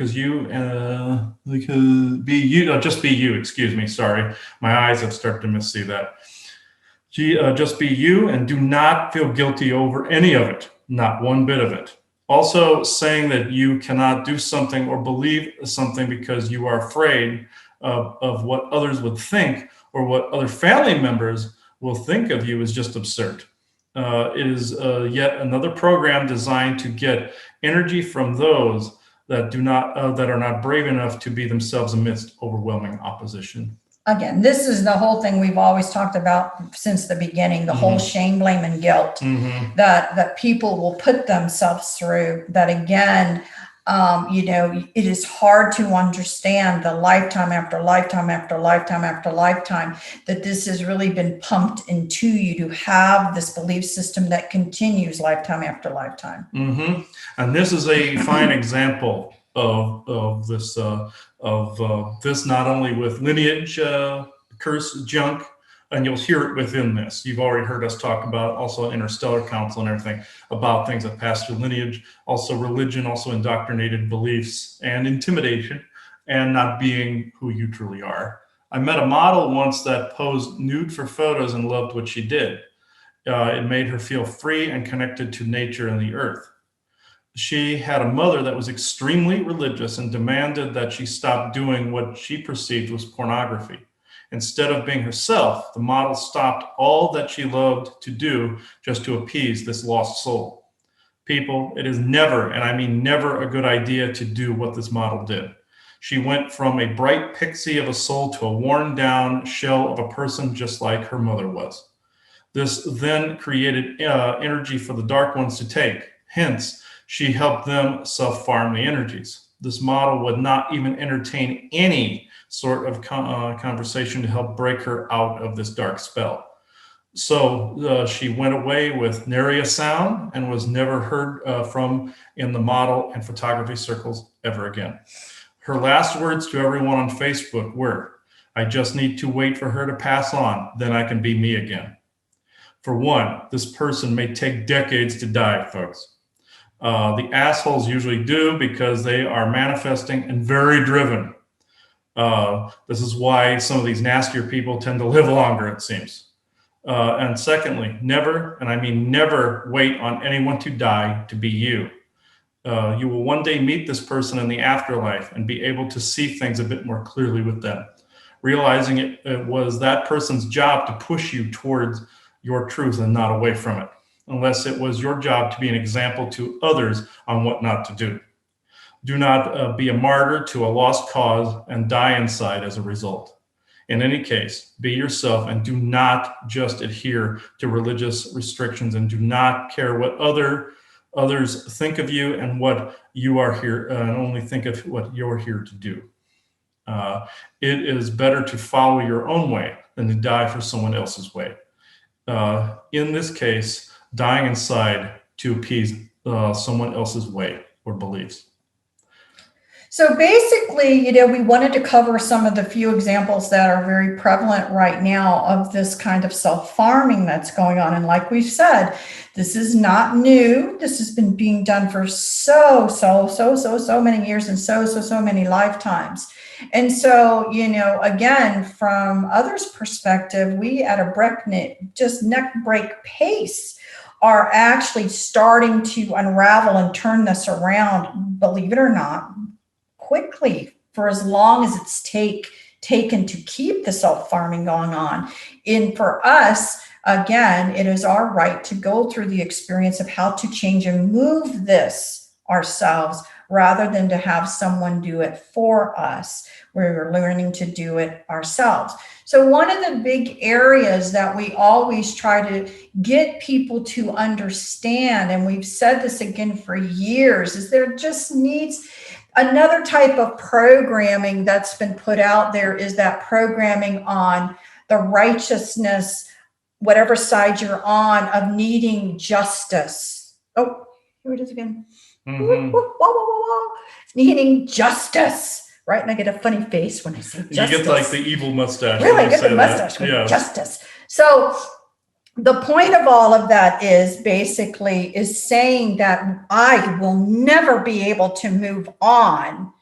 you. Excuse me. Sorry, my eyes have started to missee that. Just be you, and do not feel guilty over any of it. Not one bit of it. Also, saying that you cannot do something or believe something because you are afraid of what others would think or what other family members will think of you is just absurd. It is yet another program designed to get energy from those that are not brave enough to be themselves amidst overwhelming opposition. Again, this is the whole thing we've always talked about since the beginning, the whole shame, blame, and guilt that people will put themselves through. That again, it is hard to understand the lifetime after lifetime after lifetime after lifetime that this has really been pumped into you to have this belief system that continues lifetime after lifetime. And this is a fine example of this not only with lineage curse junk, and you'll hear it within this. You've already heard us talk about also interstellar council and everything about things that pass through lineage, also religion, also indoctrinated beliefs and intimidation, and not being who you truly are. I met a model once that posed nude for photos and loved what she did. It made her feel free and connected to nature and the earth. She had a mother that was extremely religious and demanded that she stop doing what she perceived was pornography. Instead of being herself, the model stopped all that she loved to do just to appease this lost soul. People, it is never, and I mean never, a good idea to do what this model did. She went from a bright pixie of a soul to a worn down shell of a person just like her mother was. This then created energy for the dark ones to take. Hence, she helped them self-farm the energies. This model would not even entertain any sort of conversation to help break her out of this dark spell. So she went away with nary a sound and was never heard from in the model and photography circles ever again. Her last words to everyone on Facebook were, "I just need to wait for her to pass on, then I can be me again." For one, this person may take decades to die, folks. The assholes usually do because they are manifesting and very driven. This is why some of these nastier people tend to live longer, it seems. And secondly, never, and I mean never, wait on anyone to die to be you. You will one day meet this person in the afterlife and be able to see things a bit more clearly with them, realizing it was that person's job to push you towards your truth and not away from it, unless it was your job to be an example to others on what not to do. Do not be a martyr to a lost cause and die inside as a result. In any case, be yourself and do not just adhere to religious restrictions, and do not care what others think of you and what you are here, and only think of what you're here to do. It is better to follow your own way than to die for someone else's way. In this case, dying inside to appease someone else's way or beliefs. So basically, we wanted to cover some of the few examples that are very prevalent right now of this kind of self-farming that's going on. And like we've said, this is not new. This has been being done for so many years and so many lifetimes. And so, again, from others' perspective, we at a neck break pace are actually starting to unravel and turn this around, believe it or not, quickly, for as long as it's taken to keep the self-farming going on. And for us, again, it is our right to go through the experience of how to change and move this ourselves rather than to have someone do it for us. We're learning to do it ourselves. So one of the big areas that we always try to get people to understand, and we've said this again for years, is there just needs another type of programming that's been put out there, is that programming on the righteousness, whatever side you're on, of needing justice. Oh, here it is again. Mhm. Wah, wah, wah, wah. Needing justice, right? And I get a funny face when I say justice. You get like the evil mustache. Really, when I you get the say mustache that. with Yes. justice. So the point of all of that is basically is saying that I will never be able to move on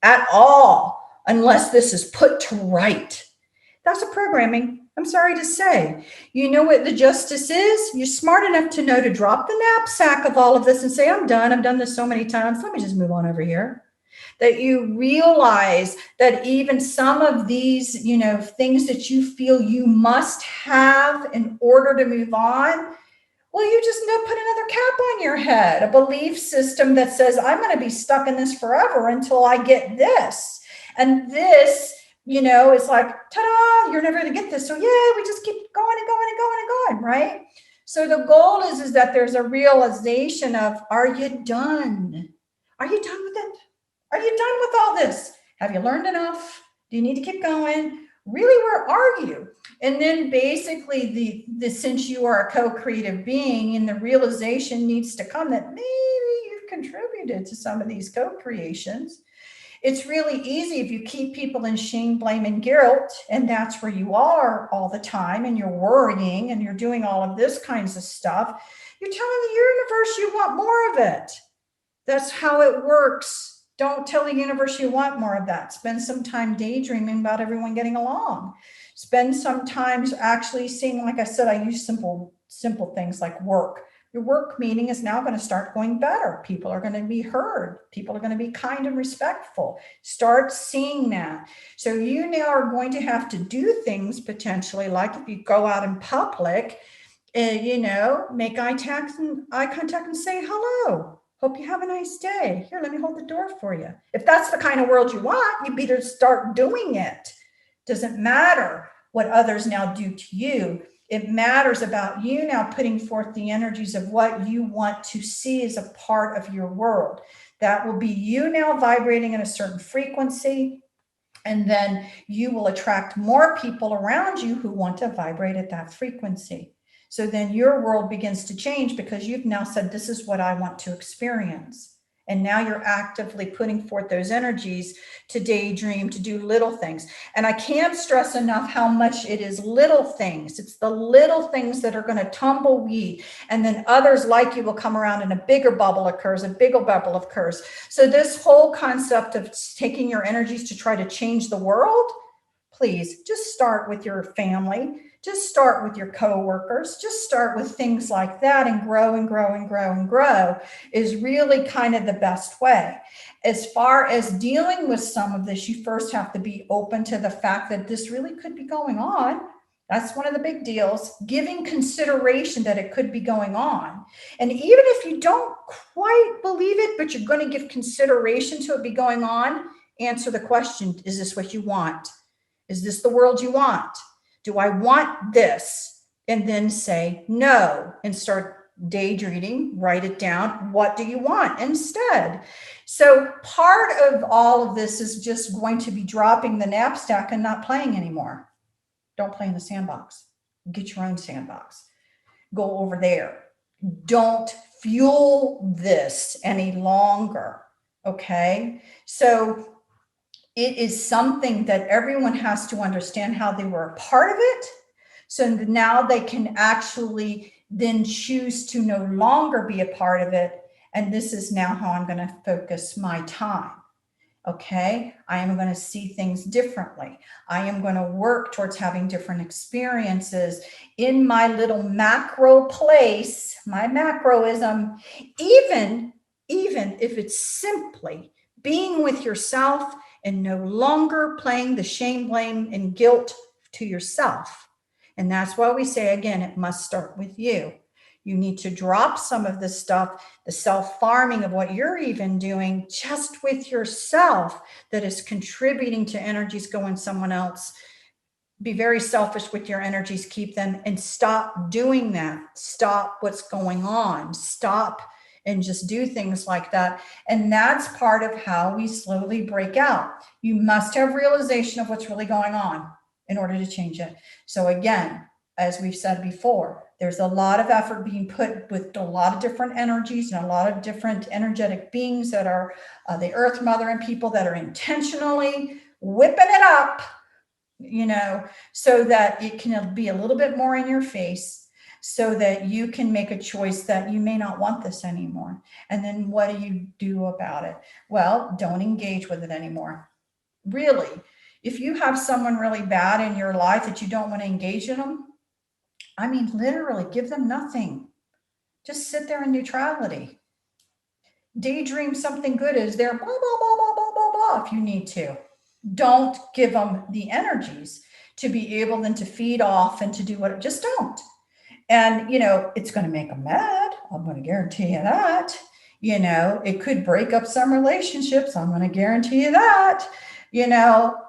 at all unless this is put to right. That's a programming. I'm sorry to say. You know what the justice is? You're smart enough to know to drop the knapsack of all of this and say, I'm done. I've done this so many times. Let me just move on over here. That you realize that even some of these, things that you feel you must have in order to move on, well, you just put another cap on your head, a belief system that says, I'm going to be stuck in this forever until I get this. And this, it's like, ta-da, you're never going to get this. So yeah, we just keep going and going and going and going, right? So the goal is that there's a realization of, are you done? Are you done with it? Are you done with all this? Have you learned enough? Do you need to keep going? Really, where are you? And then basically the since you are a co-creative being, and the realization needs to come that maybe you've contributed to some of these co-creations. It's really easy if you keep people in shame, blame, and guilt, and that's where you are all the time, and you're worrying and you're doing all of this kinds of stuff. You're telling the universe you want more of it. That's how it works. Don't tell the universe you want more of that. Spend some time daydreaming about everyone getting along. Spend some time actually seeing, like I said, I use simple things like work. Your work meeting is now going to start going better. People are going to be heard. People are going to be kind and respectful. Start seeing that. So you now are going to have to do things potentially, like if you go out in public, make eye contact and say hello. Hope you have a nice day. Here, let me hold the door for you. If that's the kind of world you want, you better start doing it. Doesn't matter what others now do to you. It matters about you now putting forth the energies of what you want to see as a part of your world. That will be you now vibrating at a certain frequency. And then you will attract more people around you who want to vibrate at that frequency. So then your world begins to change because you've now said, this is what I want to experience. And now you're actively putting forth those energies to daydream, to do little things. And I can't stress enough how much it is little things. It's the little things that are going to tumbleweed. And then others like you will come around and a bigger bubble occurs, a bigger bubble occurs. So this whole concept of taking your energies to try to change the world, please just start with your family. Just start with your coworkers. Just start with things like that and grow and grow and grow and grow is really kind of the best way. As far as dealing with some of this, you first have to be open to the fact that this really could be going on. That's one of the big deals, giving consideration that it could be going on. And even if you don't quite believe it, but you're going to give consideration to it be going on, answer the question, is this what you want? Is this the world you want? Do I want this? And then say no and start daydreaming, write it down. What do you want instead? So part of all of this is just going to be dropping the knapsack and not playing anymore. Don't play in the sandbox. Get your own sandbox. Go over there. Don't fuel this any longer. Okay? So it is something that everyone has to understand how they were a part of it. So now they can actually then choose to no longer be a part of it. And this is now how I'm going to focus my time. Okay, I am going to see things differently. I am going to work towards having different experiences in my little macro place, my macroism, even if it's simply being with yourself and no longer playing the shame, blame, and guilt to yourself. And that's why we say, again, it must start with you. You need to drop some of the stuff, the self-farming of what you're even doing just with yourself that is contributing to energies going someone else. Be very selfish with your energies, keep them, and stop doing that. Stop what's going on. Stop and just do things like that. And that's part of how we slowly break out. You must have realization of what's really going on in order to change it. So again, as we've said before, there's a lot of effort being put with a lot of different energies and a lot of different energetic beings that are the Earth Mother and people that are intentionally whipping it up, so that it can be a little bit more in your face, so that you can make a choice that you may not want this anymore. And then what do you do about it? Well, don't engage with it anymore. Really, if you have someone really bad in your life that you don't want to engage in them, I mean, literally give them nothing. Just sit there in neutrality. Daydream something good is there, blah, blah, blah, blah, blah, blah, blah, if you need to. Don't give them the energies to be able then to feed off and to do what, just don't. And, it's going to make them mad. I'm going to guarantee you that. It could break up some relationships. I'm going to guarantee you that,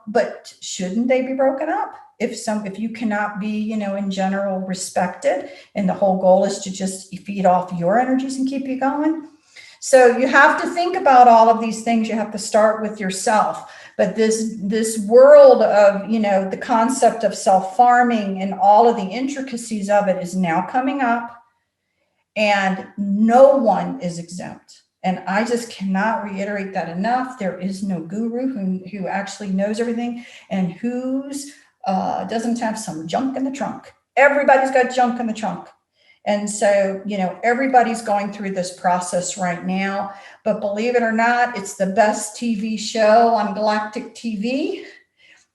but shouldn't they be broken up? If you cannot be, in general respected, and the whole goal is to just feed off your energies and keep you going. So you have to think about all of these things. You have to start with yourself. But this world of, the concept of self-farming and all of the intricacies of it is now coming up, and no one is exempt. And I just cannot reiterate that enough. There is no guru who actually knows everything and who's doesn't have some junk in the trunk. Everybody's got junk in the trunk. And so, everybody's going through this process right now, but believe it or not, it's the best TV show on Galactic TV.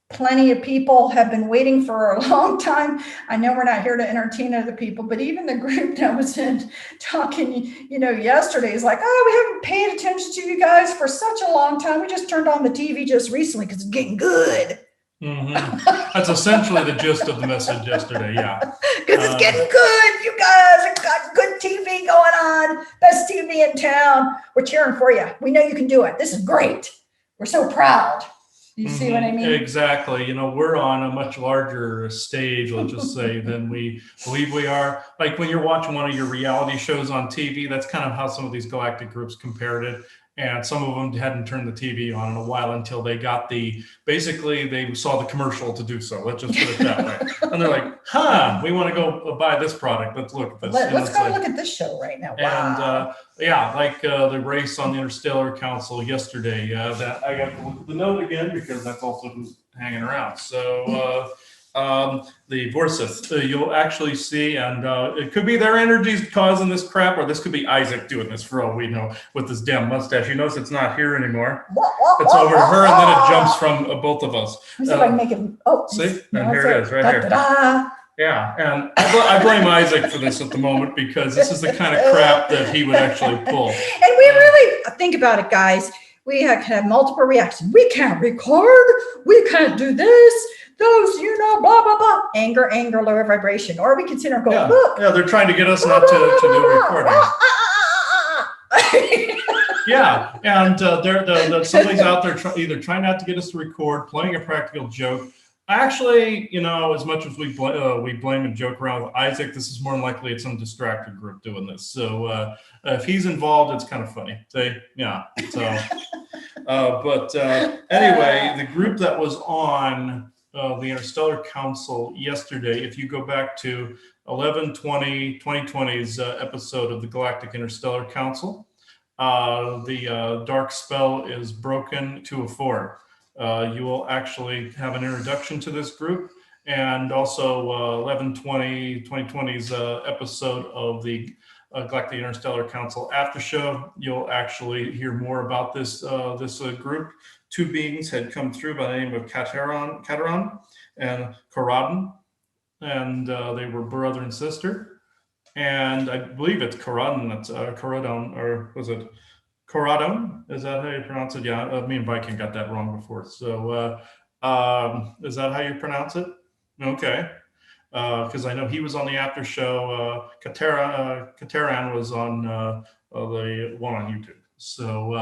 Plenty of people have been waiting for a long time. I know we're not here to entertain other people, but even the group that was in talking, yesterday is like, oh, we haven't paid attention to you guys for such a long time. We just turned on the TV just recently because it's getting good. Mm-hmm. That's essentially the gist of the message yesterday. Yeah. Because it's getting good. You guys have got good TV going on. Best TV in town. We're cheering for you. We know you can do it. This is great. We're so proud. You see what I mean? Exactly. We're on a much larger stage, let's just say, than we believe we are. Like when you're watching one of your reality shows on TV, that's kind of how some of these galactic groups compared it. And some of them hadn't turned the TV on in a while until they got basically they saw the commercial to do so. Let's just put it that way. And they're like, we want to go buy this product. Let's look at this. Let's go look at this show right now. Wow. And the race on the Interstellar Council yesterday, that I got the note again because that's also who's hanging around. So the Vorsith, you'll actually see, and it could be their energies causing this crap, or this could be Isaac doing this for all we know with this damn mustache. You notice it's not here anymore. It's over her, and then it jumps from both of us. Let me see if I can make it. Oh, see? And here it is, right here. Yeah, and I blame Isaac for this at the moment because this is the kind of crap that he would actually pull. And we really think about it, guys. We have multiple reactions. We can't record. We can't do this. Those, blah, blah, blah. Anger, lower vibration. Or we can sit there and go, look. Yeah, they're trying to get us not to do recording. Yeah, and somebody's out there either trying not to get us to record, playing a practical joke. Actually, as much as we blame and joke around with Isaac, this is more than likely it's some distracted group doing this. So if he's involved, it's kind of funny. Anyway, the group that was on the Interstellar Council yesterday, if you go back to 11/20/2020's episode of the Galactic Interstellar Council, the dark spell is broken to a 4. You will actually have an introduction to this group, and also 11/20/2020's episode of the Galactic Interstellar Council after show. You'll actually hear more about this group. 2 beings had come through by the name of Kataran and Koradon, and they were brother and sister. And I believe it's Koradon, that's Koradon, or was it Koradon? Is that how you pronounce it? Yeah, me and Viking got that wrong before. So is that how you pronounce it? Okay. because I know he was on the after show. Kateran was on the one on YouTube. So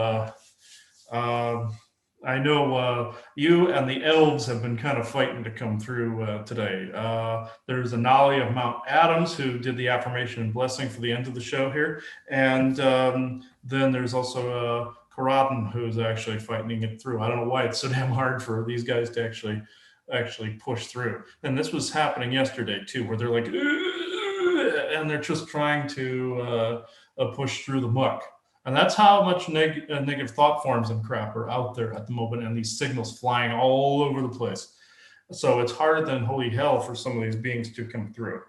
I know you and the elves have been kind of fighting to come through today. There's Anali of Mount Adams who did the affirmation and blessing for the end of the show here. And then there's also Karadin who's actually fighting it through. I don't know why it's so damn hard for these guys to actually push through. And this was happening yesterday too, where they're like, and they're just trying to push through the muck. And that's how much negative thought forms and crap are out there at the moment, and these signals flying all over the place. So it's harder than holy hell for some of these beings to come through.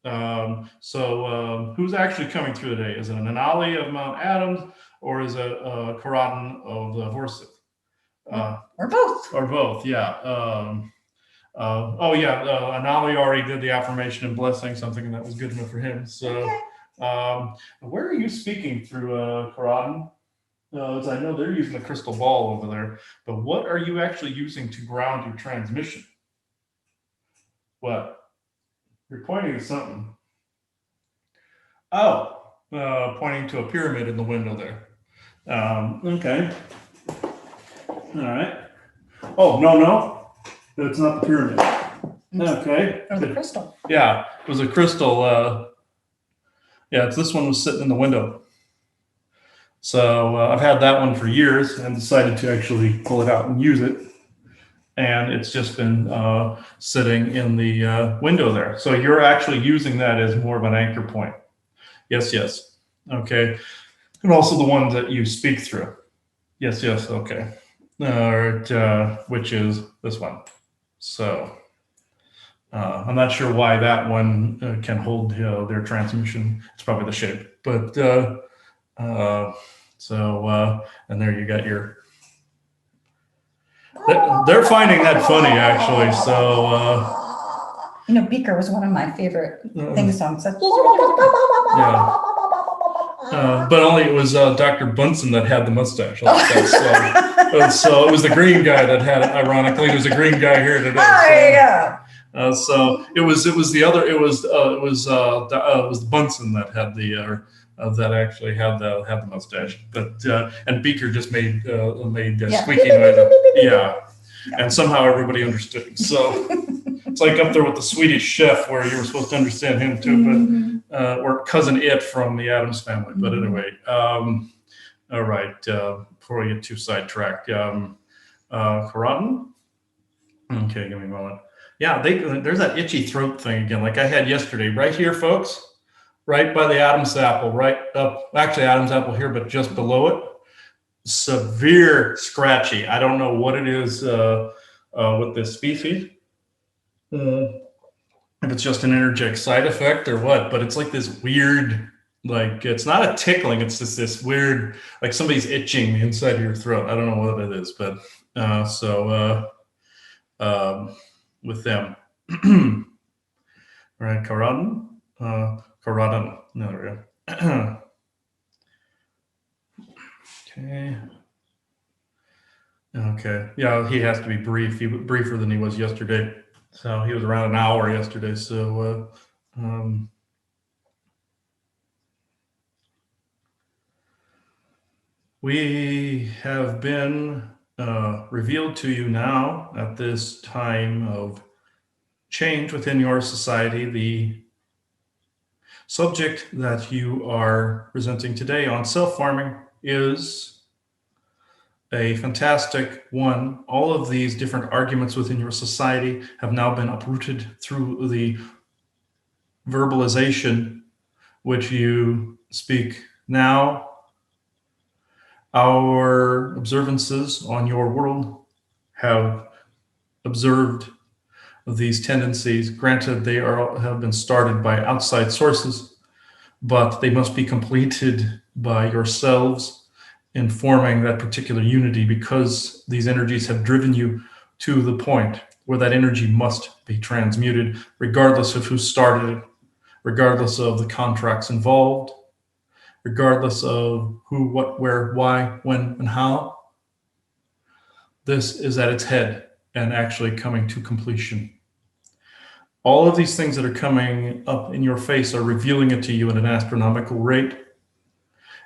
Who's actually coming through today? Is it an Anali of Mount Adams, or is it Karadin of the Horseth? Or both. Or both, yeah. Anali already did the affirmation and blessing, something that was good enough for him. So. Okay. Where are you speaking through, Karadin? As I know they're using the crystal ball over there, but what are you actually using to ground your transmission? What? You're pointing to something. Oh, pointing to a pyramid in the window there. Okay. All right. Oh, no. It's not the pyramid. Okay. Or the crystal. Yeah, it was a crystal. Yeah, this one was sitting in the window. So I've had that one for years and decided to actually pull it out and use it. And it's just been sitting in the window there. So you're actually using that as more of an anchor point. Yes. Okay. And also the ones that you speak through. Yes. Okay. Which is this one. So I'm not sure why that one can hold their transmission. It's probably the shape, but and there you got your. They're finding that funny actually. So Beaker was one of my favorite thing songs. yeah. But only it was Dr. Bunsen that had the mustache. So it was the green guy that had it. Ironically, there's a green guy here today. So it was the Bunsen that had that actually had the mustache, but and Beaker just made squeaky noise. Yeah, and somehow everybody understood. So it's like up there with the Swedish Chef, where you were supposed to understand him too, but or Cousin It from the Addams Family. But anyway, all right. Before we get too sidetracked, Karadin. Okay, give me a moment. Yeah, there's that itchy throat thing again, like I had yesterday, right here, folks, right by the Adam's apple, right up, actually Adam's apple here, but just below it, severe scratchy. I don't know what it is with this species, if it's just an energetic side effect or what, but it's like this weird, like it's not a tickling, it's just this weird, like somebody's itching the inside of your throat. I don't know what it is, but with them. All right, Karadin. Karadin. No, there we go. Okay. Yeah, he has to be brief. He was briefer than he was yesterday. So he was around an hour yesterday. So we have been revealed to you now at this time of change within your society. The subject that you are presenting today on self-farming is a fantastic one. All of these different arguments within your society have now been uprooted through the verbalization which you speak now. Our observances on your world have observed these tendencies. Granted, they have been started by outside sources, but they must be completed by yourselves in forming that particular unity, because these energies have driven you to the point where that energy must be transmuted, regardless of who started it, regardless of the contracts involved, regardless of who, what, where, why, when, and how. This is at its head and actually coming to completion. All of these things that are coming up in your face are revealing it to you at an astronomical rate,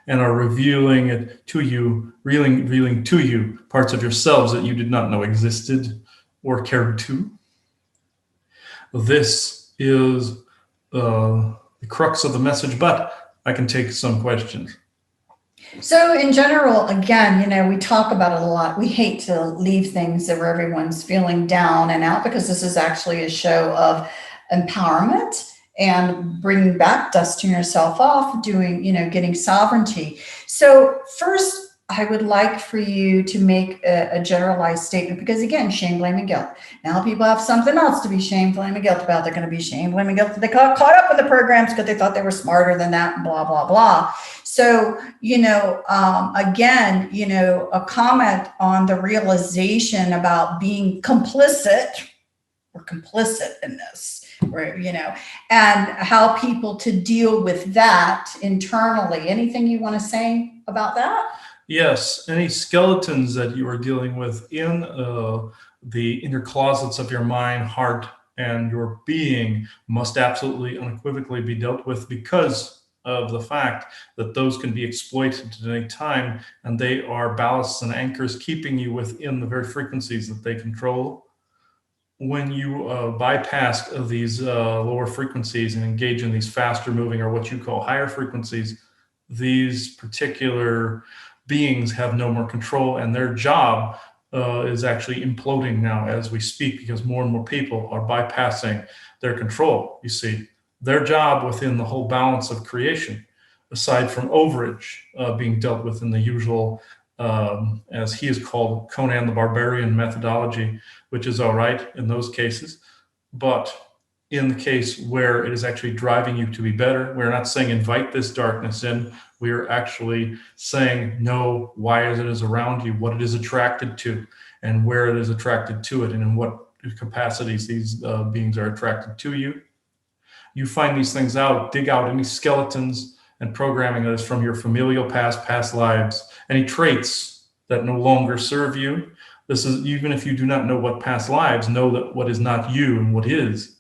and are revealing it to you, revealing to you parts of yourselves that you did not know existed or cared to. This is the crux of the message, but I can take some questions. So in general, again, we talk about it a lot. We hate to leave things where everyone's feeling down and out, because this is actually a show of empowerment and bringing back, dusting yourself off, doing, getting sovereignty. So first, I would like for you to make a generalized statement, because again, shame, blame, and guilt. Now people have something else to be shame, blame, and guilt about. They're going to be shame, blame, and guilt. They got caught up in the programs because they thought they were smarter than that, and blah, blah, blah. So, again, a comment on the realization about being complicit in this, and how people to deal with that internally. Anything you want to say about that? Yes, any skeletons that you are dealing with in the inner closets of your mind, heart, and your being must absolutely unequivocally be dealt with, because of the fact that those can be exploited at any time, and they are ballasts and anchors keeping you within the very frequencies that they control. When you bypass these lower frequencies and engage in these faster moving, or what you call higher frequencies, these particular beings have no more control, and their job is actually imploding now as we speak, because more and more people are bypassing their control. You see, their job within the whole balance of creation, aside from overage being dealt with in the usual, as he is called, Conan the Barbarian methodology, which is all right in those cases. But in the case where it is actually driving you to be better, we're not saying invite this darkness in. We are actually saying know why it is around you, what it is attracted to, and where it is attracted to it, and in what capacities these beings are attracted to you. You find these things out, dig out any skeletons and programming that is from your familial past lives, any traits that no longer serve you. This is, even if you do not know what past lives, know that what is not you and what is.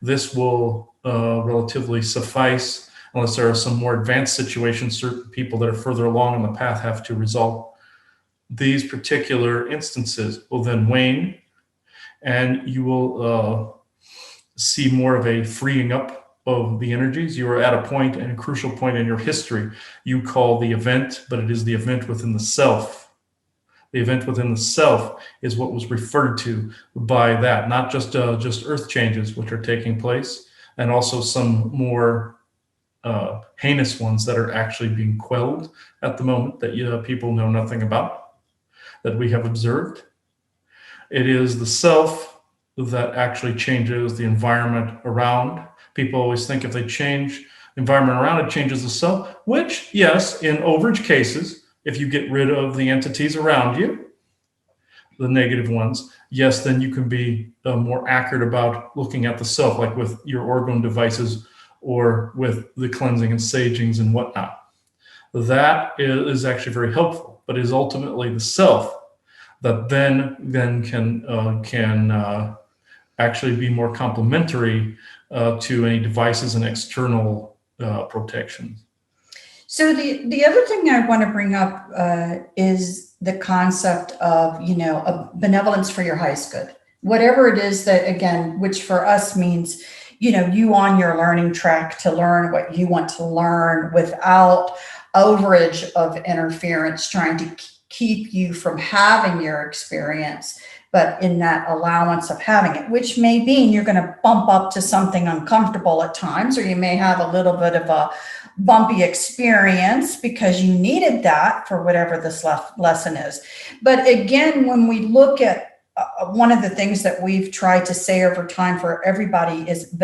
This will relatively suffice, unless there are some more advanced situations certain people that are further along in the path have to resolve. These particular instances will then wane, and you will see more of a freeing up of the energies. You are at a point, and a crucial point in your history, you call the event, but it is the event within the self. The event within the self is what was referred to by that, not just earth changes which are taking place, and also some more heinous ones that are actually being quelled at the moment that people know nothing about, that we have observed. It is the self that actually changes the environment around. People always think if they change the environment around, it changes the self, which, yes, in overage cases, if you get rid of the entities around you, the negative ones, yes, then you can be more accurate about looking at the self, like with your orgone devices or with the cleansing and sagings and whatnot. That is actually very helpful, but it is ultimately the self that then can actually be more complementary to any devices and external protections. So the other thing I want to bring up is the concept of, a benevolence for your highest good, whatever it is that, again, which for us means, you on your learning track to learn what you want to learn without overage of interference, trying to keep you from having your experience, but in that allowance of having it, which may mean you're going to bump up to something uncomfortable at times, or you may have a little bit of a bumpy experience because you needed that for whatever this lesson is. But again, when we look at one of the things that we've tried to say over time for everybody is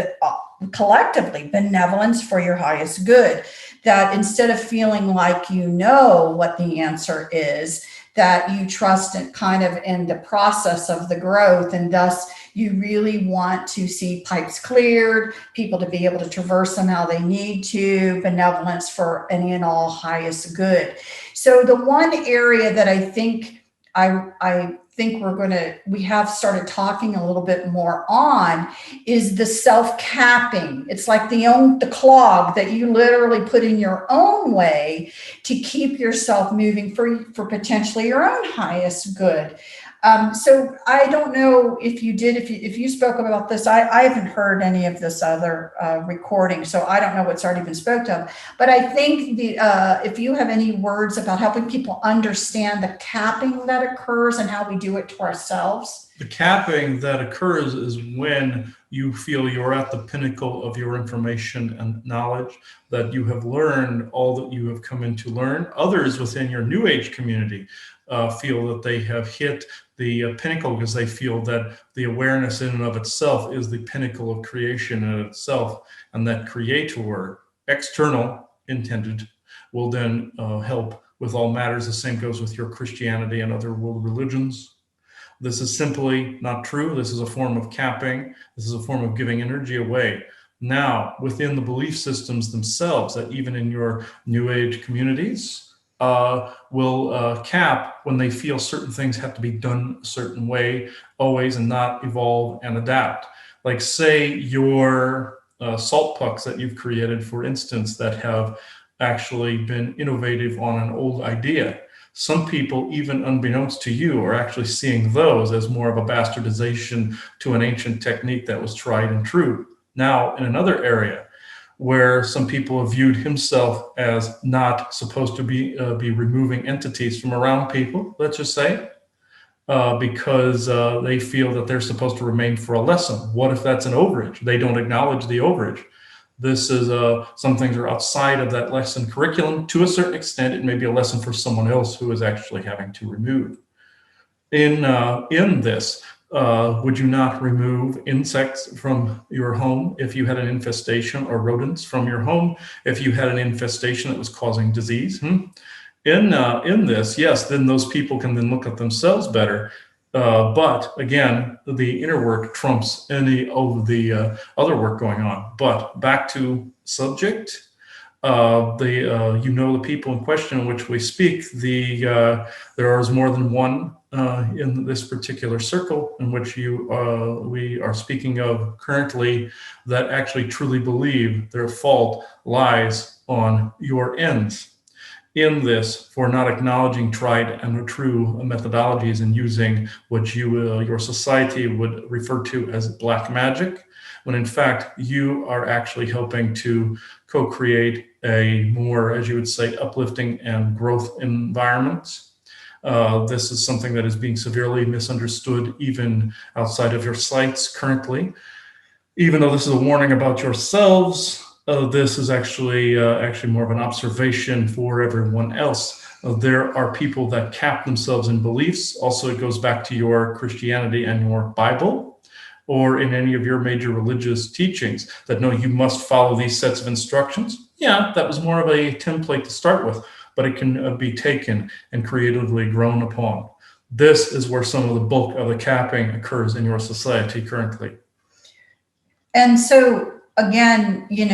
collectively benevolence for your highest good, that instead of feeling like you know what the answer is, that you trust in kind of in the process of the growth, and thus you really want to see pipes cleared, people to be able to traverse them how they need to, benevolence for any and all highest good. So the one area that I think I think we have started talking a little bit more on is the self-capping. It's like the clog that you literally put in your own way to keep yourself moving for potentially your own highest good. So I don't know if you spoke about this. I haven't heard any of this other recording, so I don't know what's already been spoke of. But I think if you have any words about helping people understand the capping that occurs and how we do it to ourselves. The capping that occurs is when you feel you're at the pinnacle of your information and knowledge, that you have learned all that you have come in to learn. Others within your New Age community feel that they have hit the pinnacle because they feel that the awareness in and of itself is the pinnacle of creation in itself, and that creator, external intended, will then help with all matters. The same goes with your Christianity and other world religions. This is simply not true. This is a form of capping. This is a form of giving energy away. Now, within the belief systems themselves, that even in your New Age communities, will cap when they feel certain things have to be done a certain way always and not evolve and adapt. Like say your salt pucks that you've created, for instance, that have actually been innovative on an old idea. Some people, even unbeknownst to you, are actually seeing those as more of a bastardization to an ancient technique that was tried and true. Now, in another area, where some people have viewed himself as not supposed to be removing entities from around people, let's just say, because they feel that they're supposed to remain for a lesson. What if that's an overage? They don't acknowledge the overage. This is some things are outside of that lesson curriculum. To a certain extent, it may be a lesson for someone else who is actually having to remove. In this, would you not remove insects from your home if you had an infestation, or rodents from your home if you had an infestation that was causing disease? In this, yes, then those people can then look at themselves better. But again, the inner work trumps any of the other work going on. But back to subject. The people in question in which we speak, there is more than one in this particular circle in which we are speaking of currently, that actually truly believe their fault lies on your ends in this, for not acknowledging tried and true methodologies and using what your society would refer to as black magic, when in fact you are actually helping to co-create a more, as you would say, uplifting and growth environment. This is something that is being severely misunderstood even outside of your sites currently. Even though this is a warning about yourselves, this is actually more of an observation for everyone else. There are people that cap themselves in beliefs. Also, it goes back to your Christianity and your Bible, or in any of your major religious teachings, that no, you must follow these sets of instructions. Yeah, that was more of a template to start with, but it can be taken and creatively grown upon. This is where some of the bulk of the capping occurs in your society currently. And so, again, it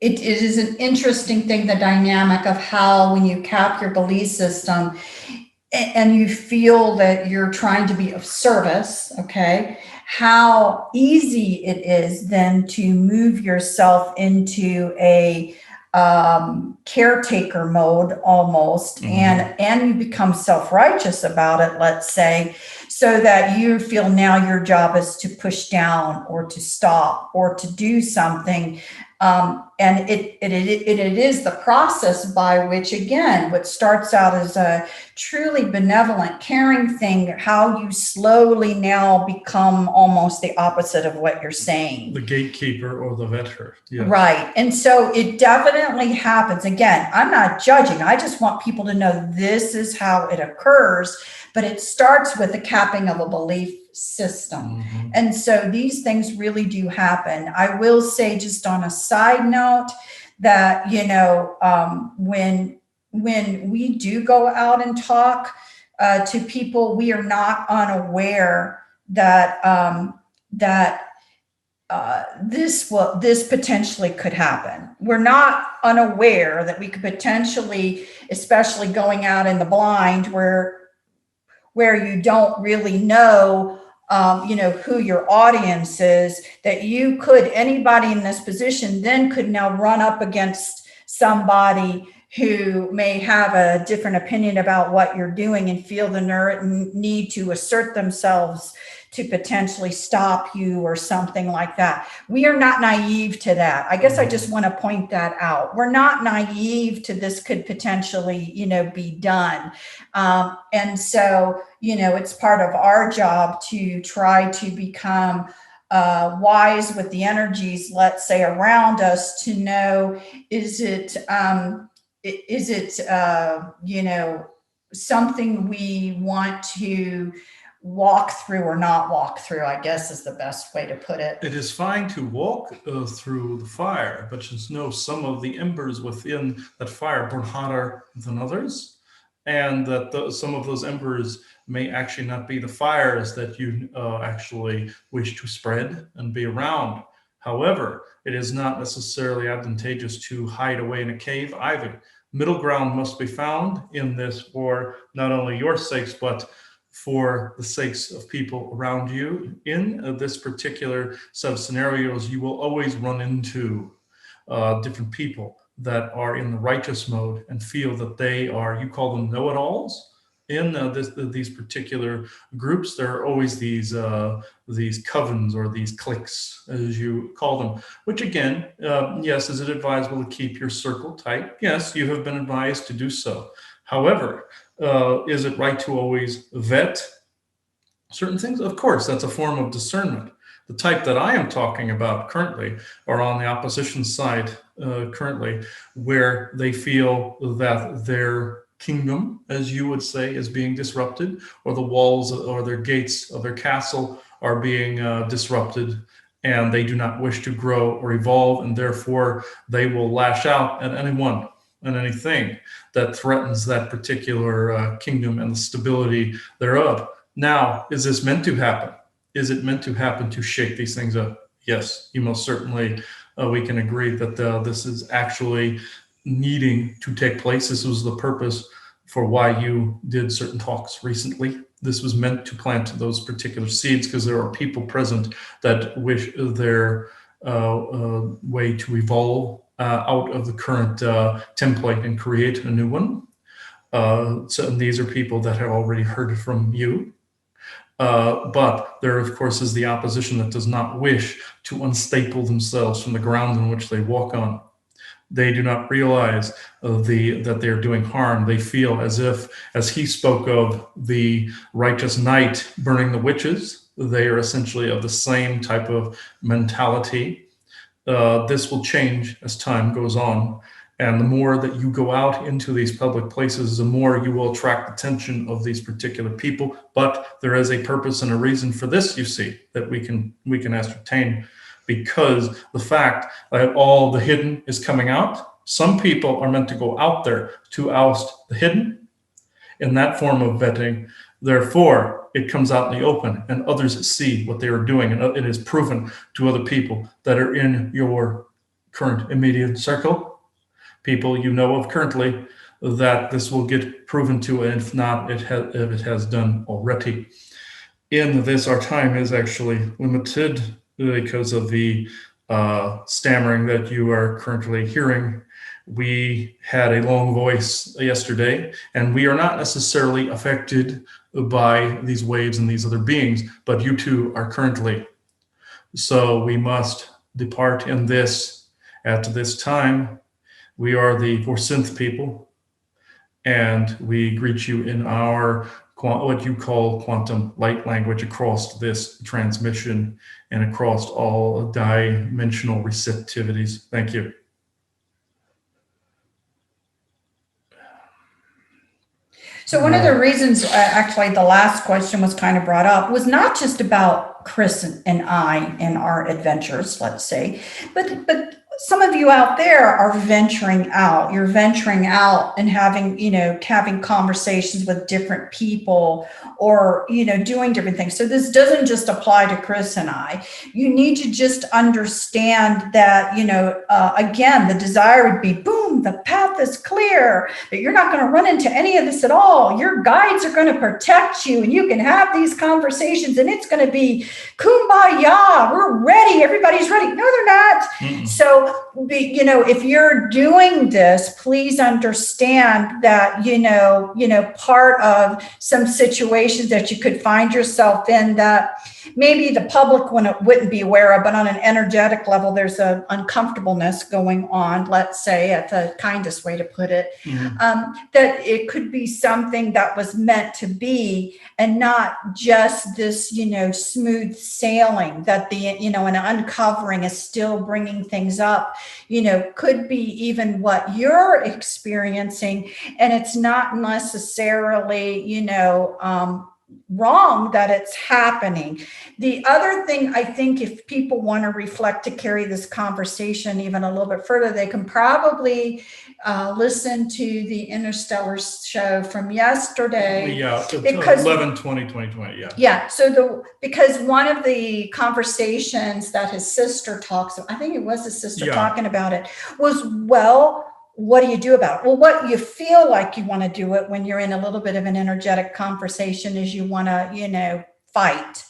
is an interesting thing, the dynamic of how when you cap your belief system and you feel that you're trying to be of service, okay, how easy it is then to move yourself into a caretaker mode almost, and you become self-righteous about it, let's say, so that you feel now your job is to push down or to stop or to do something. And it is the process by which, again, what starts out as a truly benevolent, caring thing, how you slowly now become almost the opposite of what you're saying. The gatekeeper or the vetter. Yes. Right. And so it definitely happens. Again, I'm not judging. I just want people to know this is how it occurs, but it starts with the capping of a belief system. And so these things really do happen. I will say, just on a side note, that, when we do go out and talk to people, we are not unaware that this potentially could happen. We're not unaware that we could potentially, especially going out in the blind, where where you don't really know, who your audience is, that anybody in this position then could now run up against somebody who may have a different opinion about what you're doing and feel the need to assert themselves to potentially stop you or something like that. We are not naive to that. I guess I just want to point that out. We're not naive to this could potentially, be done. And so, it's part of our job to try to become wise with the energies, let's say, around us, to know, is it something we want to walk through or not walk through, I guess is the best way to put it. It is fine to walk through the fire, but just know some of the embers within that fire burn hotter than others, and that some of those embers may actually not be the fires that you actually wish to spread and be around. However, it is not necessarily advantageous to hide away in a cave either. Middle ground must be found in this, for not only your sakes, but for the sakes of people around you. In this particular set of scenarios, you will always run into different people that are in the righteous mode and feel that they are, you call them know-it-alls. In these particular groups, there are always these covens or these cliques, as you call them, which again, yes, is it advisable to keep your circle tight? Yes, you have been advised to do so. However, is it right to always vet certain things? Of course, that's a form of discernment. The type that I am talking about currently are on the opposition side currently, where they feel that their kingdom, as you would say, is being disrupted, or the walls or their gates of their castle are being disrupted, and they do not wish to grow or evolve, and therefore they will lash out at anyone and anything that threatens that particular kingdom and the stability thereof. Now, is this meant to happen? Is it meant to happen to shake these things up? Yes, you most certainly, we can agree that this is actually needing to take place. This was the purpose for why you did certain talks recently. This was meant to plant those particular seeds, because there are people present that wish their way to evolve out of the current template and create a new one. So these are people that have already heard from you. But there, of course, is the opposition that does not wish to unstaple themselves from the ground in which they walk on. They do not realize that they are doing harm. They feel as if, as he spoke of the righteous knight burning the witches, they are essentially of the same type of mentality. This will change as time goes on. And the more that you go out into these public places, the more you will attract the attention of these particular people. But there is a purpose and a reason for this, you see, that we can ascertain, because the fact that all the hidden is coming out, some people are meant to go out there to oust the hidden in that form of vetting. Therefore, it comes out in the open and others see what they are doing, and it is proven to other people that are in your current immediate circle, people you know of currently, that this will get proven to, and if not, if it has done already. In this, our time is actually limited because of the stammering that you are currently hearing. We had a long voice yesterday, and we are not necessarily affected by these waves and these other beings, but you two are currently. So we must depart in this at this time. We are the Vorsinth people, and we greet you in our what you call quantum light language across this transmission and across all dimensional receptivities. Thank you. So one of the reasons, actually, the last question was kind of brought up, was not just about Chris and I and our adventures, let's say, but some of you out there are venturing out. You're venturing out and having conversations with different people, or, doing different things. So this doesn't just apply to Chris and I. You need to just understand that, again, the desire would be boom, boom, the path is clear, that you're not going to run into any of this at all. Your guides are going to protect you, and you can have these conversations, and it's going to be kumbaya. We're ready. Everybody's ready. No, they're not. So, if you're doing this, please understand that, part of some situations that you could find yourself in that maybe the public wouldn't be aware of, but on an energetic level, there's an uncomfortableness going on, let's say, at the kindest way to put it, that it could be something that was meant to be and not just this, smooth sailing, that an uncovering is still bringing things up, could be even what you're experiencing. And it's not necessarily, wrong that it's happening. The other thing, I think, if people want to reflect to carry this conversation even a little bit further, they can probably listen to the Interstellar show from yesterday. Yeah, because 11/20/2020. Yeah. Yeah. So because one of the conversations that his sister talks, I think it was his sister talking about it, was, well, what do you do about it? Well, what you feel like you want to do it when you're in a little bit of an energetic conversation is you want to, fight.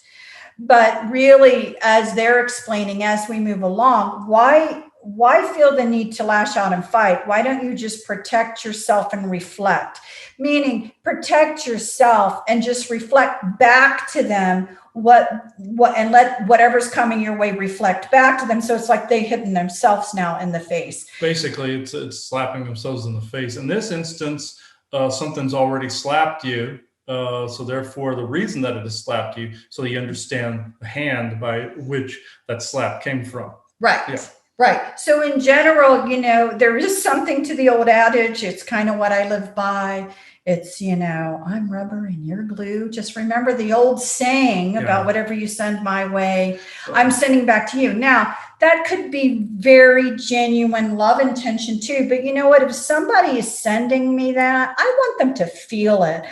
But really, as they're explaining, as we move along, why feel the need to lash out and fight? Why don't you just protect yourself and reflect? Meaning protect yourself and just reflect back to them what and let whatever's coming your way reflect back to them. So it's like they hitting themselves now in the face. Basically, it's slapping themselves in the face. In this instance, something's already slapped you. So therefore, the reason that it has slapped you, so you understand the hand by which that slap came from. Right. Yeah. Right. So in general, there is something to the old adage. It's kind of what I live by. It's, I'm rubber and you're glue. Just remember the old saying about whatever you send my way, I'm sending back to you. Now, that could be very genuine love intention too. But you know what? If somebody is sending me that, I want them to feel it.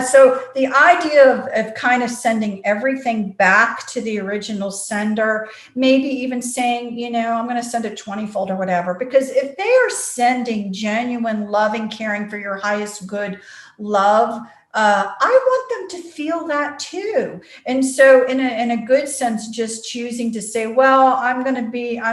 So the idea of kind of sending everything back to the original sender, maybe even saying, I'm going to send a 20-fold or whatever, because if they are sending genuine, loving, caring for your highest good love, I want them to feel that too. And so in a good sense, just choosing to say, well, I'm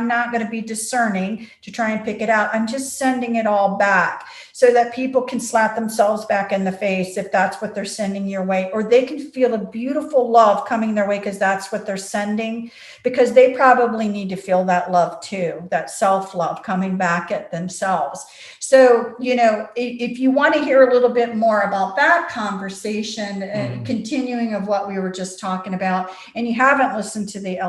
not going to be discerning to try and pick it out. I'm just sending it all back so that people can slap themselves back in the face if that's what they're sending your way, or they can feel a beautiful love coming their way because that's what they're sending, because they probably need to feel that love too, that self-love coming back at themselves. So, if you want to hear a little bit more about that conversation and continuing of what we were just talking about, and you haven't listened to the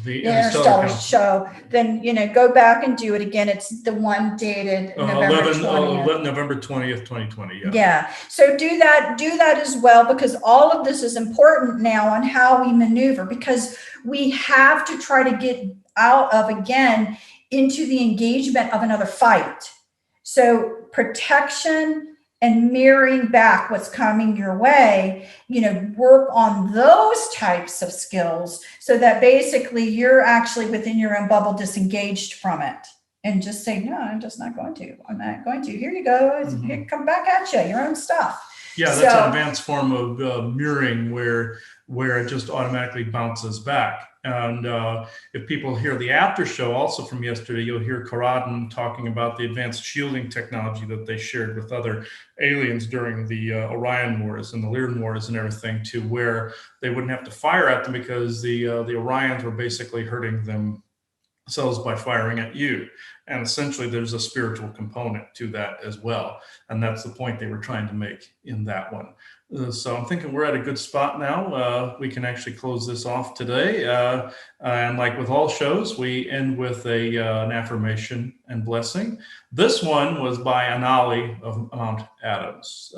Interstellar show, then, go back and do it again. It's the one dated November 20th, 2020. Yeah. So do that as well, because all of this is important now on how we maneuver, because we have to try to get out of, again, into the engagement of another fight. So protection and mirroring back what's coming your way, work on those types of skills so that basically you're actually within your own bubble disengaged from it. And just say, no, I'm just not going to. I'm not going to. Here you go. Here, come back at you, your own stuff. Yeah, that's an advanced form of mirroring where it just automatically bounces back. And if people hear the after show also from yesterday, you'll hear Karadan talking about the advanced shielding technology that they shared with other aliens during the Orion Wars and the Lyran Wars and everything, to where they wouldn't have to fire at them because the Orions were basically hurting themselves by firing at you. And essentially, there's a spiritual component to that as well. And that's the point they were trying to make in that one. So I'm thinking we're at a good spot now. We can actually close this off today. And like with all shows, we end with an affirmation and blessing. This one was by Anali of Mount Adams.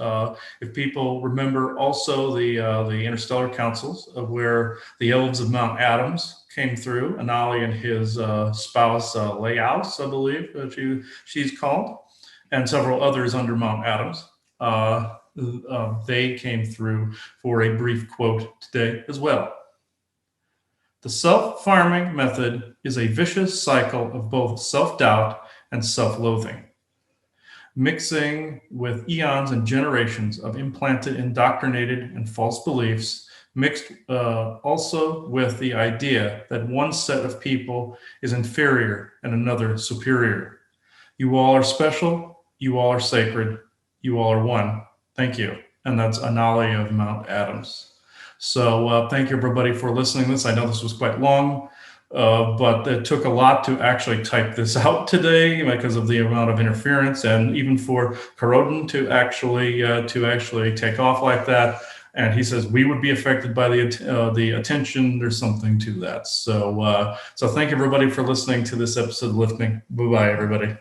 If people remember also the Interstellar Councils, of where the elves of Mount Adams came through, Anali and his spouse, Laos, I believe she's called, and several others under Mount Adams. They came through for a brief quote today as well. The self-farming method is a vicious cycle of both self-doubt and self-loathing. Mixing with eons and generations of implanted, indoctrinated, and false beliefs, mixed also with the idea that one set of people is inferior and another superior. You all are special. You all are sacred. You all are one. Thank you. And that's Anali of Mount Adams. So thank you, everybody, for listening to this. I know this was quite long, but it took a lot to actually type this out today because of the amount of interference, and even for Karodin to actually take off like that. And he says we would be affected by the attention. There's something to that. So thank you, everybody, for listening to this episode of Lift Me. Bye-bye, everybody.